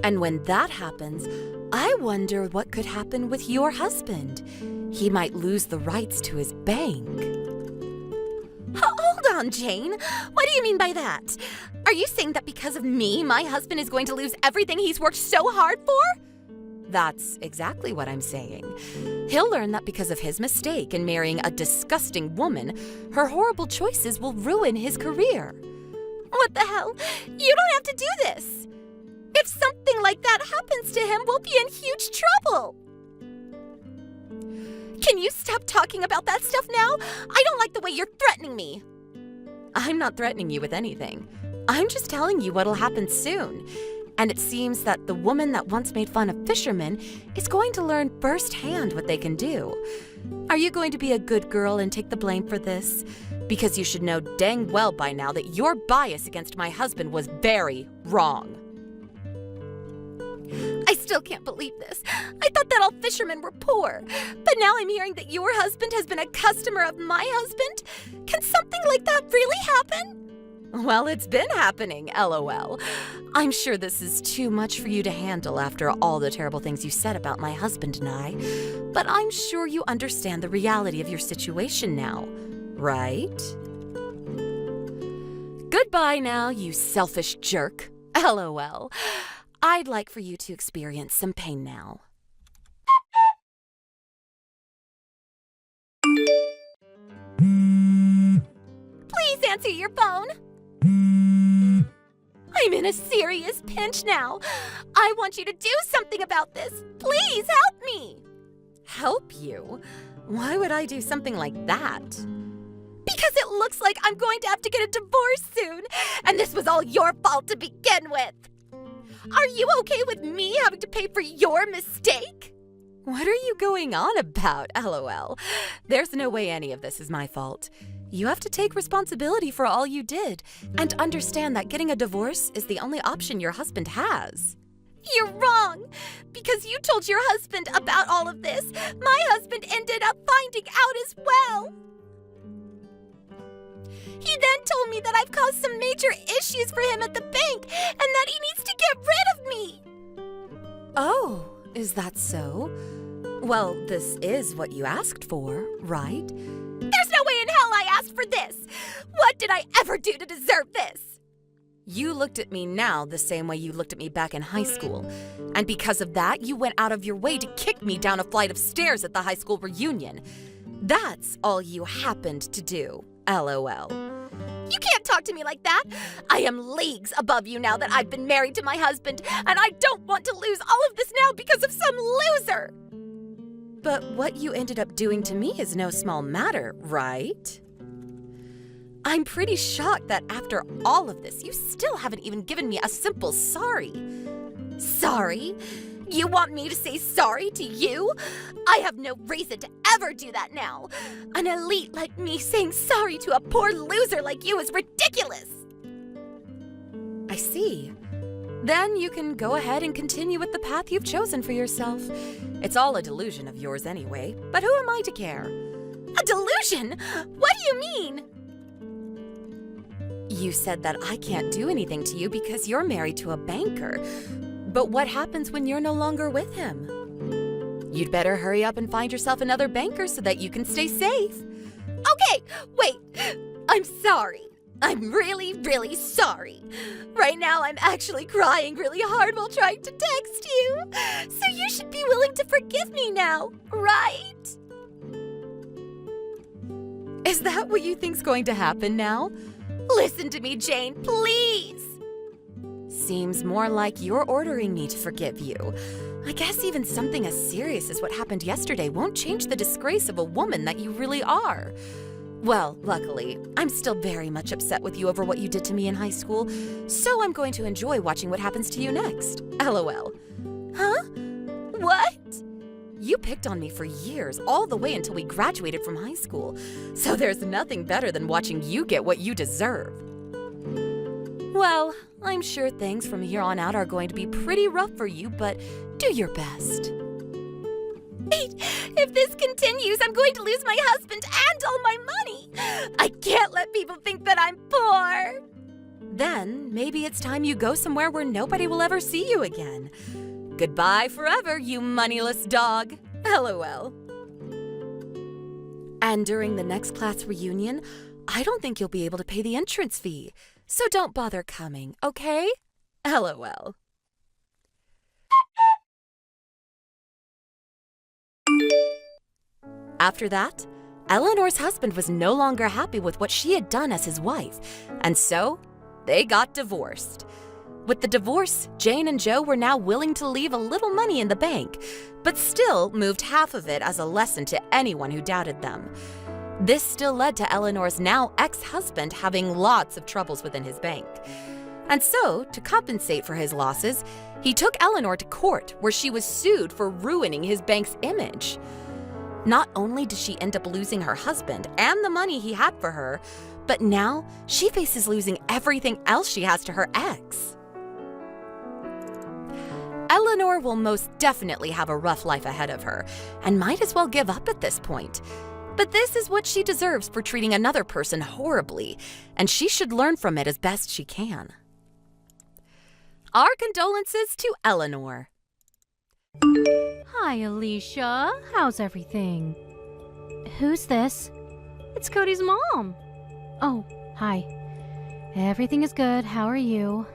And when that happens, I wonder what could happen with your husband. He might lose the rights to his bank. Hold on, Jane. What do you mean by that? Are you saying that because of me, my husband is going to lose everything he's worked so hard for? That's exactly what I'm saying. He'll learn that because of his mistake in marrying a disgusting woman, her horrible choices will ruin his career. What the hell? You don't have to do this. If something like that happens to him, we'll be in huge trouble. Can you stop talking about that stuff now? I don't like the way you're threatening me. I'm not threatening you with anything. I'm just telling you what'll happen soon. And it seems that the woman that once made fun of fishermen is going to learn firsthand what they can do. Are you going to be a good girl and take the blame for this? Because you should know dang well by now that your bias against my husband was very wrong. I still can't believe this. I thought that all fishermen were poor. But now I'm hearing that your husband has been a customer of my husband. Can something like that really happen? Well, it's been happening, LOL. I'm sure this is too much for you to handle after all the terrible things you said about my husband and I, but I'm sure you understand the reality of your situation now, right? Goodbye now, you selfish jerk. LOL. I'd like for you to experience some pain now. Please answer your phone. I'm in a serious pinch now. I want you to do something about this. Please help me. Help you? Why would I do something like that? Because it looks like I'm going to have to get a divorce soon, and this was all your fault to begin with. Are you okay with me having to pay for your mistake? What are you going on about, LOL? There's no way any of this is my fault. You have to take responsibility for all you did and understand that getting a divorce is the only option your husband has. You're wrong! Because you told your husband about all of this, my husband ended up finding out as well. He then told me that I've caused some major issues for him at the bank and that he needs to get rid of me. Oh, is that so? Well, this is what you asked for, right? There's no way in hell I asked for this! What did I ever do to deserve this? You looked at me now the same way you looked at me back in high school. And because of that, you went out of your way to kick me down a flight of stairs at the high school reunion. That's all you happened to do, LOL. You can't talk to me like that. I am leagues above you now that I've been married to my husband, and I don't want to lose all of this now because of some loser. But what you ended up doing to me is no small matter, right? I'm pretty shocked that after all of this, you still haven't even given me a simple sorry. Sorry? You want me to say sorry to you? I have no reason to ever do that now. An elite like me saying sorry to a poor loser like you is ridiculous. I see. Then you can go ahead and continue with the path you've chosen for yourself. It's all a delusion of yours anyway, but who am I to care? A delusion? What do you mean? You said that I can't do anything to you because you're married to a banker. But what happens when you're no longer with him? You'd better hurry up and find yourself another banker so that you can stay safe. Okay, wait. I'm sorry. I'm really, really sorry. Right now, I'm actually crying really hard while trying to text you. So you should be willing to forgive me now, right? Is that what you think's going to happen now? Listen to me, Jane, please. Seems more like you're ordering me to forgive you. I guess even something as serious as what happened yesterday won't change the disgrace of a woman that you really are. Well, luckily, I'm still very much upset with you over what you did to me in high school, so I'm going to enjoy watching what happens to you next. LOL. Huh? What? You picked on me for years, all the way until we graduated from high school, so there's nothing better than watching you get what you deserve. Well, I'm sure things from here on out are going to be pretty rough for you, but do your best. Wait, if this continues, I'm going to lose my husband and all my money. I can't let people think that I'm poor. Then maybe it's time you go somewhere where nobody will ever see you again. Goodbye forever, you moneyless dog. LOL. And during the next class reunion, I don't think you'll be able to pay the entrance fee. So don't bother coming, okay? LOL. After that, Eleanor's husband was no longer happy with what she had done as his wife, and so they got divorced. With the divorce, Jane and Joe were now willing to leave a little money in the bank, but still moved half of it as a lesson to anyone who doubted them. This still led to Eleanor's now ex-husband having lots of troubles within his bank. And so, to compensate for his losses, he took Eleanor to court where she was sued for ruining his bank's image. Not only did she end up losing her husband and the money he had for her, but now she faces losing everything else she has to her ex. Eleanor will most definitely have a rough life ahead of her and might as well give up at this point. But this is what she deserves for treating another person horribly, and she should learn from it as best she can. Our condolences to Eleanor. Hi, Alicia. How's everything? Who's this? It's Cody's mom. Oh, hi. Everything is good. How are you?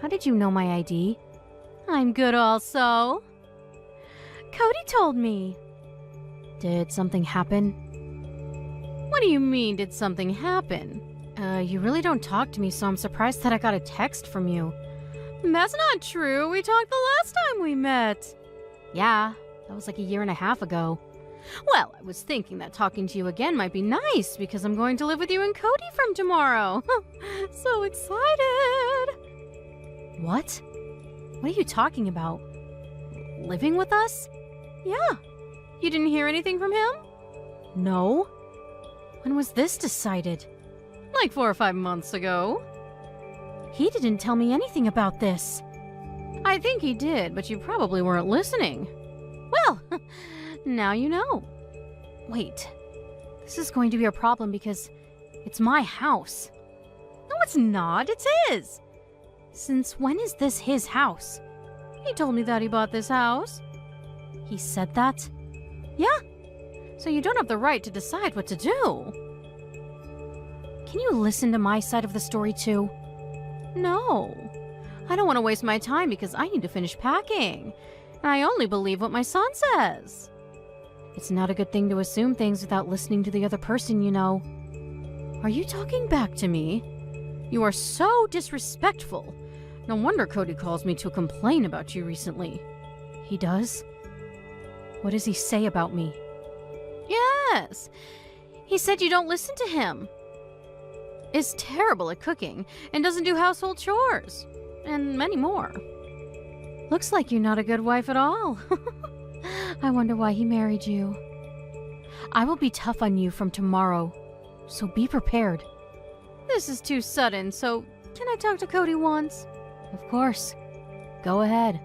How did you know my ID? I'm good also. Cody told me. Did something happen? What do you mean, did something happen? You really don't talk to me, so I'm surprised that I got a text from you. That's not true. We talked the last time we met. Yeah, that was like a year and a half ago. Well, I was thinking that talking to you again might be nice because I'm going to live with you and Cody from tomorrow. So excited. What? What are you talking about? Living with us? Yeah. You didn't hear anything from him? No. When was this decided? Like 4 or 5 months ago. He didn't tell me anything about this. I think he did, but you probably weren't listening. Well, now you know. Wait, this is going to be a problem because it's my house. No, it's not. It's his. Since when is this his house? He told me that he bought this house. He said that? Yeah. So you don't have the right to decide what to do. Can you listen to my side of the story too? No. I don't want to waste my time because I need to finish packing. And I only believe what my son says. It's not a good thing to assume things without listening to the other person, you know. Are you talking back to me? You are so disrespectful. No wonder Cody calls me to complain about you recently. He does? What does he say about me? Yes. He said you don't listen to him. Is terrible at cooking and doesn't do household chores. And many more. Looks like you're not a good wife at all. I wonder why he married you. I will be tough on you from tomorrow, so be prepared. This is too sudden, so can I talk to Cody once? Of course. Go ahead.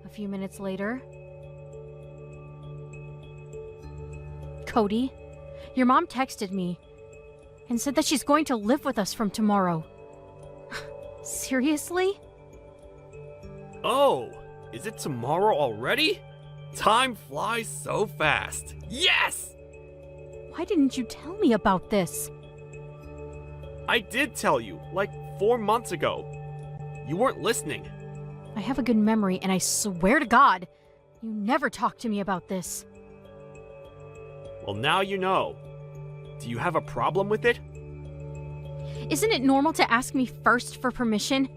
A few minutes later. Cody, your mom texted me and said that she's going to live with us from tomorrow. Seriously? Oh, is it tomorrow already? Time flies so fast. Yes! Why didn't you tell me about this? I did tell you, like 4 months ago. You weren't listening. I have a good memory, and I swear to God, you never talked to me about this. Well, now you know. Do you have a problem with it? Isn't it normal to ask me first for permission?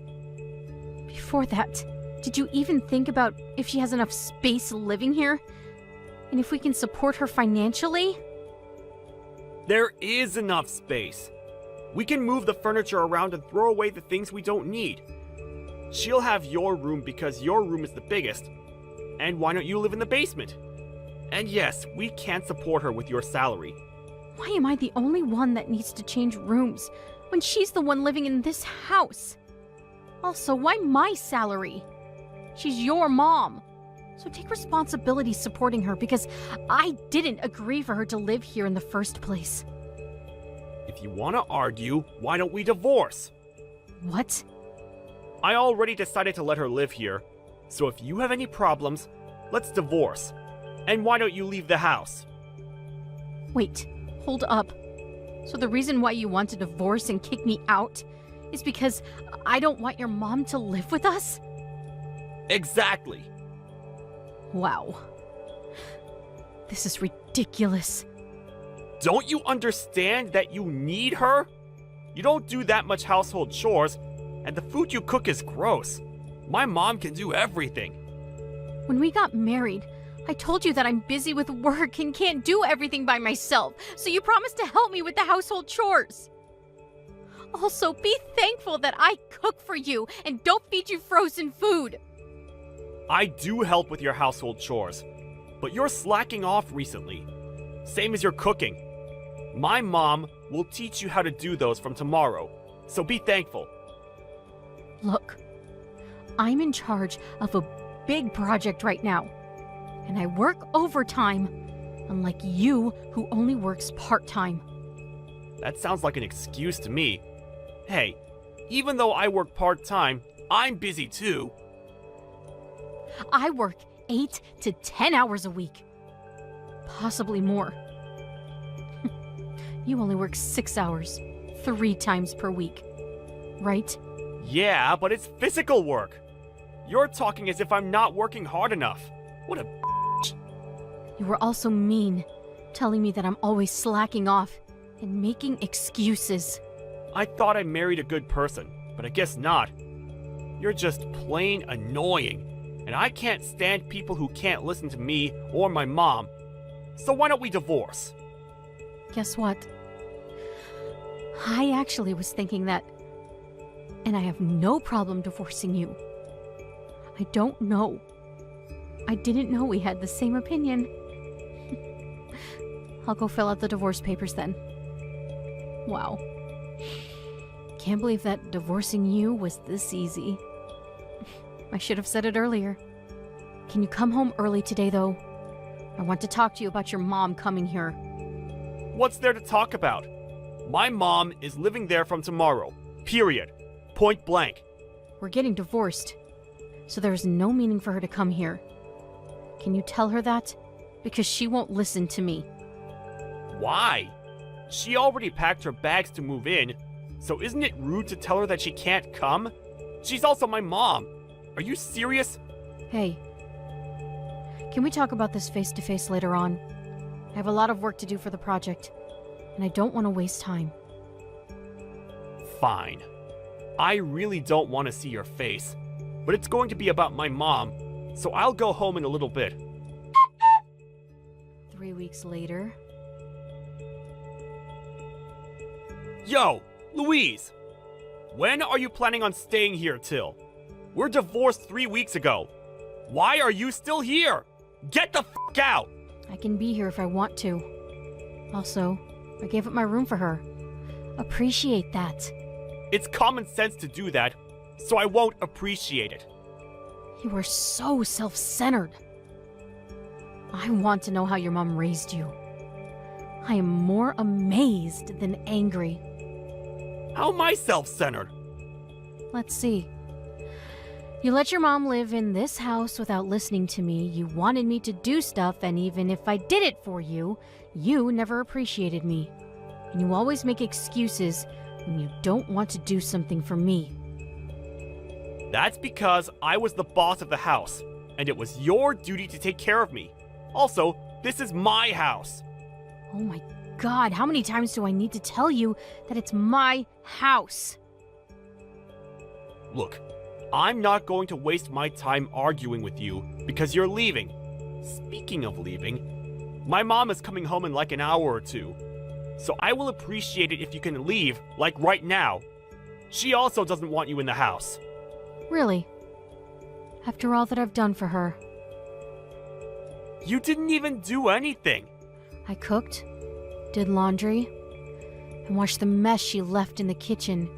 Before that, did you even think about if she has enough space living here? And if we can support her financially? There is enough space. We can move the furniture around and throw away the things we don't need. She'll have your room because your room is the biggest. And why don't you live in the basement? And yes, we can support her with your salary. Why am I the only one that needs to change rooms when she's the one living in this house? Also, why my salary? She's your mom. So take responsibility supporting her because I didn't agree for her to live here in the first place. If you want to argue, why don't we divorce? What? I already decided to let her live here. So if you have any problems, let's divorce. And why don't you leave the house? Wait, hold up. So the reason why you want to divorce and kick me out is because I don't want your mom to live with us? Exactly. Wow. This is ridiculous. Don't you understand that you need her? You don't do that much household chores, and the food you cook is gross. My mom can do everything. When we got married, I told you that I'm busy with work and can't do everything by myself, so you promised to help me with the household chores. Also, be thankful that I cook for you and don't feed you frozen food. I do help with your household chores, but you're slacking off recently. Same as your cooking. My mom will teach you how to do those from tomorrow, so be thankful. Look, I'm in charge of a big project right now, and I work overtime Unlike you, who only works part-time. That sounds like an excuse to me. Hey, even though I work part-time, I'm busy too. I work 8 to 10 hours a week. Possibly more. You only work 6 hours, 3 times per week. Right? Yeah, but it's physical work. You're talking as if I'm not working hard enough. What a You were also mean, telling me that I'm always slacking off and making excuses. I thought I married a good person, but I guess not. You're just plain annoying, and I can't stand people who can't listen to me or my mom. So why don't we divorce? Guess what? I actually was thinking that, and I have no problem divorcing you. I don't know. I didn't know we had the same opinion. I'll go fill out the divorce papers then. Wow. Can't believe that divorcing you was this easy. I should have said it earlier. Can you come home early today, though? I want to talk to you about your mom coming here. What's there to talk about? My mom is living there from tomorrow. Period. Point blank. We're getting divorced, so there is no meaning for her to come here. Can you tell her that? Because she won't listen to me. Why? She already packed her bags to move in, so isn't it rude to tell her that she can't come? She's also my mom. Are you serious? Hey, can we talk about this face-to-face later on? I have a lot of work to do for the project, and I don't want to waste time. Fine. I really don't want to see your face, but it's going to be about my mom, so I'll go home in a little bit. 3 weeks later. Yo, Louise! When are you planning on staying here till? We're divorced 3 weeks ago. Why are you still here? Get the f*** out! I can be here if I want to. Also, I gave up my room for her. Appreciate that. It's common sense to do that, so I won't appreciate it. You are so self-centered. I want to know how your mom raised you. I am more amazed than angry. How am I self-centered? Let's see. You let your mom live in this house without listening to me. You wanted me to do stuff, and even if I did it for you, you never appreciated me. And you always make excuses when you don't want to do something for me. That's because I was the boss of the house, and it was your duty to take care of me. Also, this is my house. Oh my God, how many times do I need to tell you that it's my house? Look, I'm not going to waste my time arguing with you because you're leaving. Speaking of leaving, my mom is coming home in like an hour or two, so I will appreciate it if you can leave, like right now. She also doesn't want you in the house. Really? After all that I've done for her. You didn't even do anything. I cooked, did laundry, and washed the mess she left in the kitchen,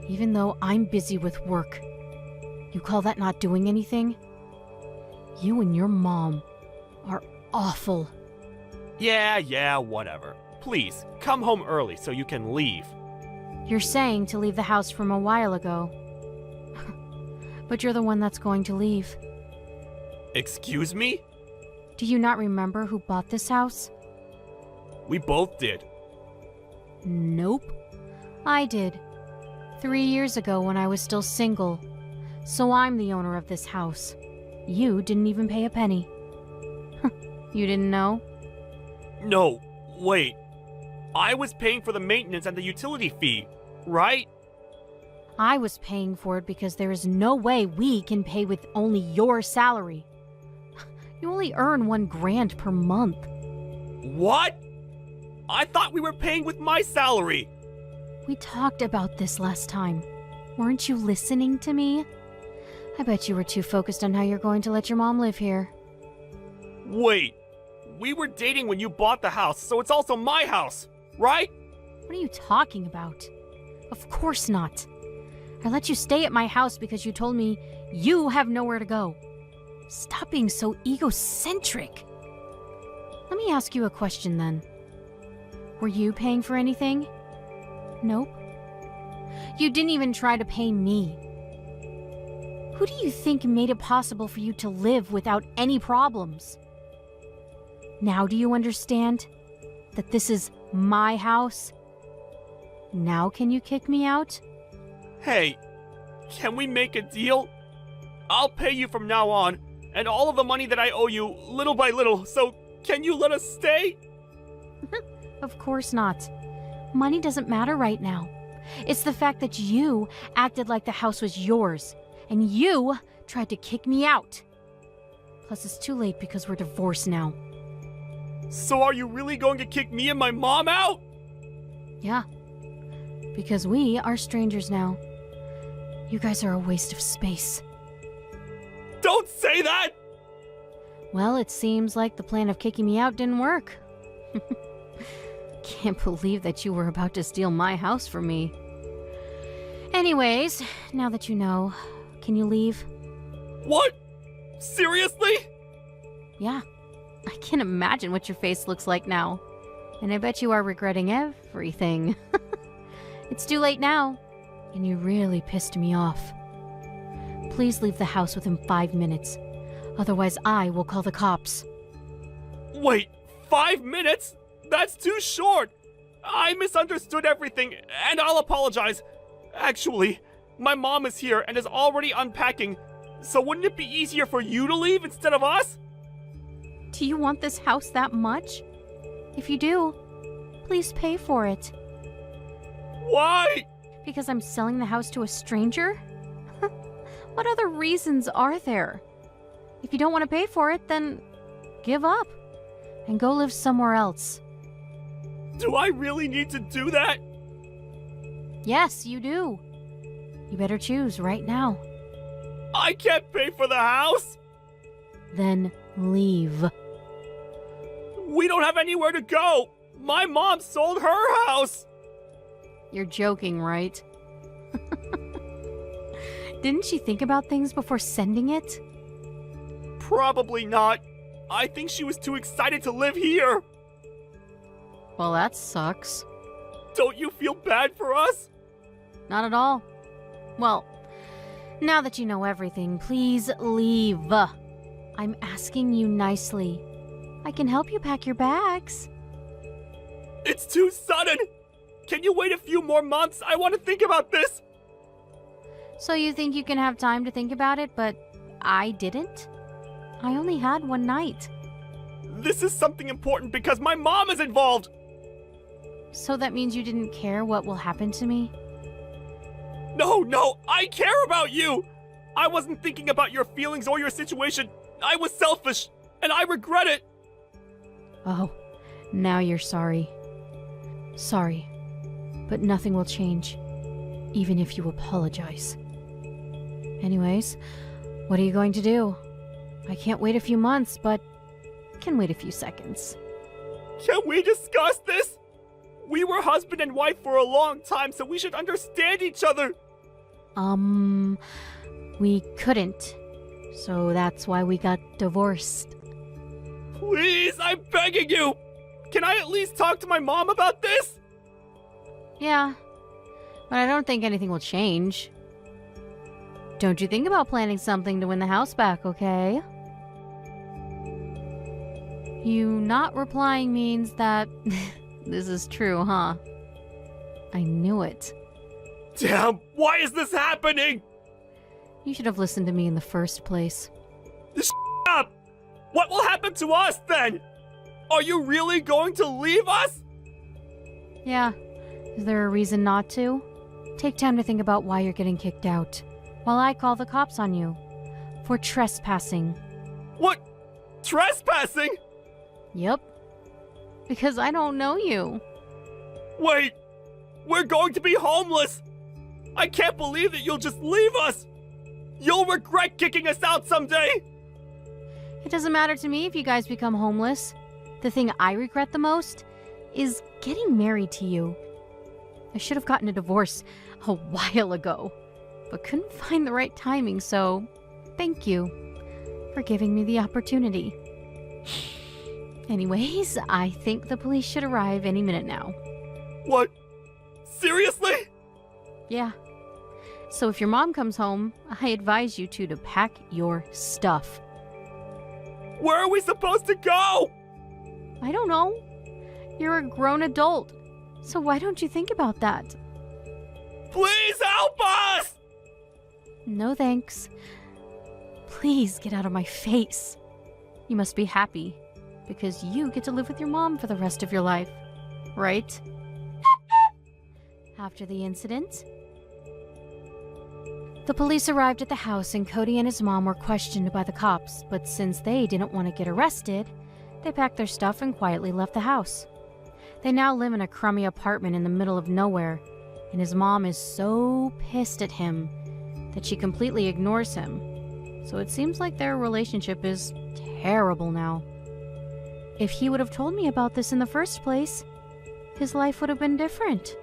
even though I'm busy with work. You call that not doing anything? You and your mom are awful. Yeah, whatever. Please, come home early so you can leave. You're saying to leave the house from a while ago. But you're the one that's going to leave. Excuse me? Do you not remember who bought this house? We both did. Nope. I did. 3 years ago when I was still single. So I'm the owner of this house. You didn't even pay a penny. You didn't know? No, wait. I was paying for the maintenance and the utility fee, right? I was paying for it because there is no way we can pay with only your salary. You only earn $1,000 per month. What? I thought we were paying with my salary. We talked about this last time. Weren't you listening to me? I bet you were too focused on how you're going to let your mom live here. Wait, we were dating when you bought the house, so it's also my house, right? What are you talking about? Of course not. I let you stay at my house because you told me you have nowhere to go. Stop being so egocentric. Let me ask you a question then. Were you paying for anything? Nope. You didn't even try to pay me. Who do you think made it possible for you to live without any problems? Now do you understand that this is my house? Now can you kick me out? Hey, can we make a deal? I'll pay you from now on, and all of the money that I owe you, little by little, so can you let us stay? Of course not. Money doesn't matter right now. It's the fact that you acted like the house was yours, and you tried to kick me out. Plus, it's too late because we're divorced now. So are you really going to kick me and my mom out? Yeah. Because we are strangers now. You guys are a waste of space. Don't say that! Well, it seems like the plan of kicking me out didn't work. Can't believe that you were about to steal my house from me. Anyways, now that you know, can you leave? What? Seriously? Yeah. I can't imagine what your face looks like now. And I bet you are regretting everything. It's too late now. And you really pissed me off. Please leave the house within 5 minutes. Otherwise, I will call the cops. Wait, 5 minutes? That's too short! I misunderstood everything, and I'll apologize. Actually, my mom is here and is already unpacking, so wouldn't it be easier for you to leave instead of us? Do you want this house that much? If you do, please pay for it. Why? Because I'm selling the house to a stranger? What other reasons are there? If you don't want to pay for it, then give up and go live somewhere else. Do I really need to do that? Yes, you do. You better choose right now. I can't pay for the house! Then leave. We don't have anywhere to go! My mom sold her house! You're joking, right? Didn't she think about things before sending it? Probably not. I think she was too excited to live here. Well, that sucks. Don't you feel bad for us? Not at all. Well, now that you know everything, please leave. I'm asking you nicely. I can help you pack your bags. It's too sudden! Can you wait a few more months? I want to think about this! So you think you can have time to think about it, but I didn't? I only had one night. This is something important because my mom is involved! So that means you didn't care what will happen to me? No, I care about you! I wasn't thinking about your feelings or your situation. I was selfish, and I regret it! Oh, now you're sorry. Sorry, but nothing will change, even if you apologize. Anyways, what are you going to do? I can't wait a few months, but can wait a few seconds. Can we discuss this? We were husband and wife for a long time, so we should understand each other. We couldn't. So that's why we got divorced. Please, I'm begging you! Can I at least talk to my mom about this? Yeah, but I don't think anything will change. Don't you think about planning something to win the house back, okay? You not replying means that this is true, huh? I knew it. Damn, why is this happening? You should have listened to me in the first place. Up! What will happen to us then? Are you really going to leave us? Yeah. Is there a reason not to? Take time to think about why you're getting kicked out, while I call the cops on you. For trespassing. What? Trespassing? Yep. Because I don't know you. Wait! We're going to be homeless! I can't believe that you'll just leave us! You'll regret kicking us out someday! It doesn't matter to me if you guys become homeless. The thing I regret the most is getting married to you. I should have gotten a divorce a while ago, but couldn't find the right timing, so thank you for giving me the opportunity. Anyways, I think the police should arrive any minute now. What? Seriously? Yeah. So if your mom comes home, I advise you two to pack your stuff. Where are we supposed to go? I don't know. You're a grown adult, so why don't you think about that? Please help us! No thanks. Please get out of my face. You must be happy, because you get to live with your mom for the rest of your life, right? After the incident, the police arrived at the house and Cody and his mom were questioned by the cops, but since they didn't want to get arrested, they packed their stuff and quietly left the house. They now live in a crummy apartment in the middle of nowhere, and his mom is so pissed at him that she completely ignores him. So it seems like their relationship is terrible now. If he would have told me about this in the first place, his life would have been different.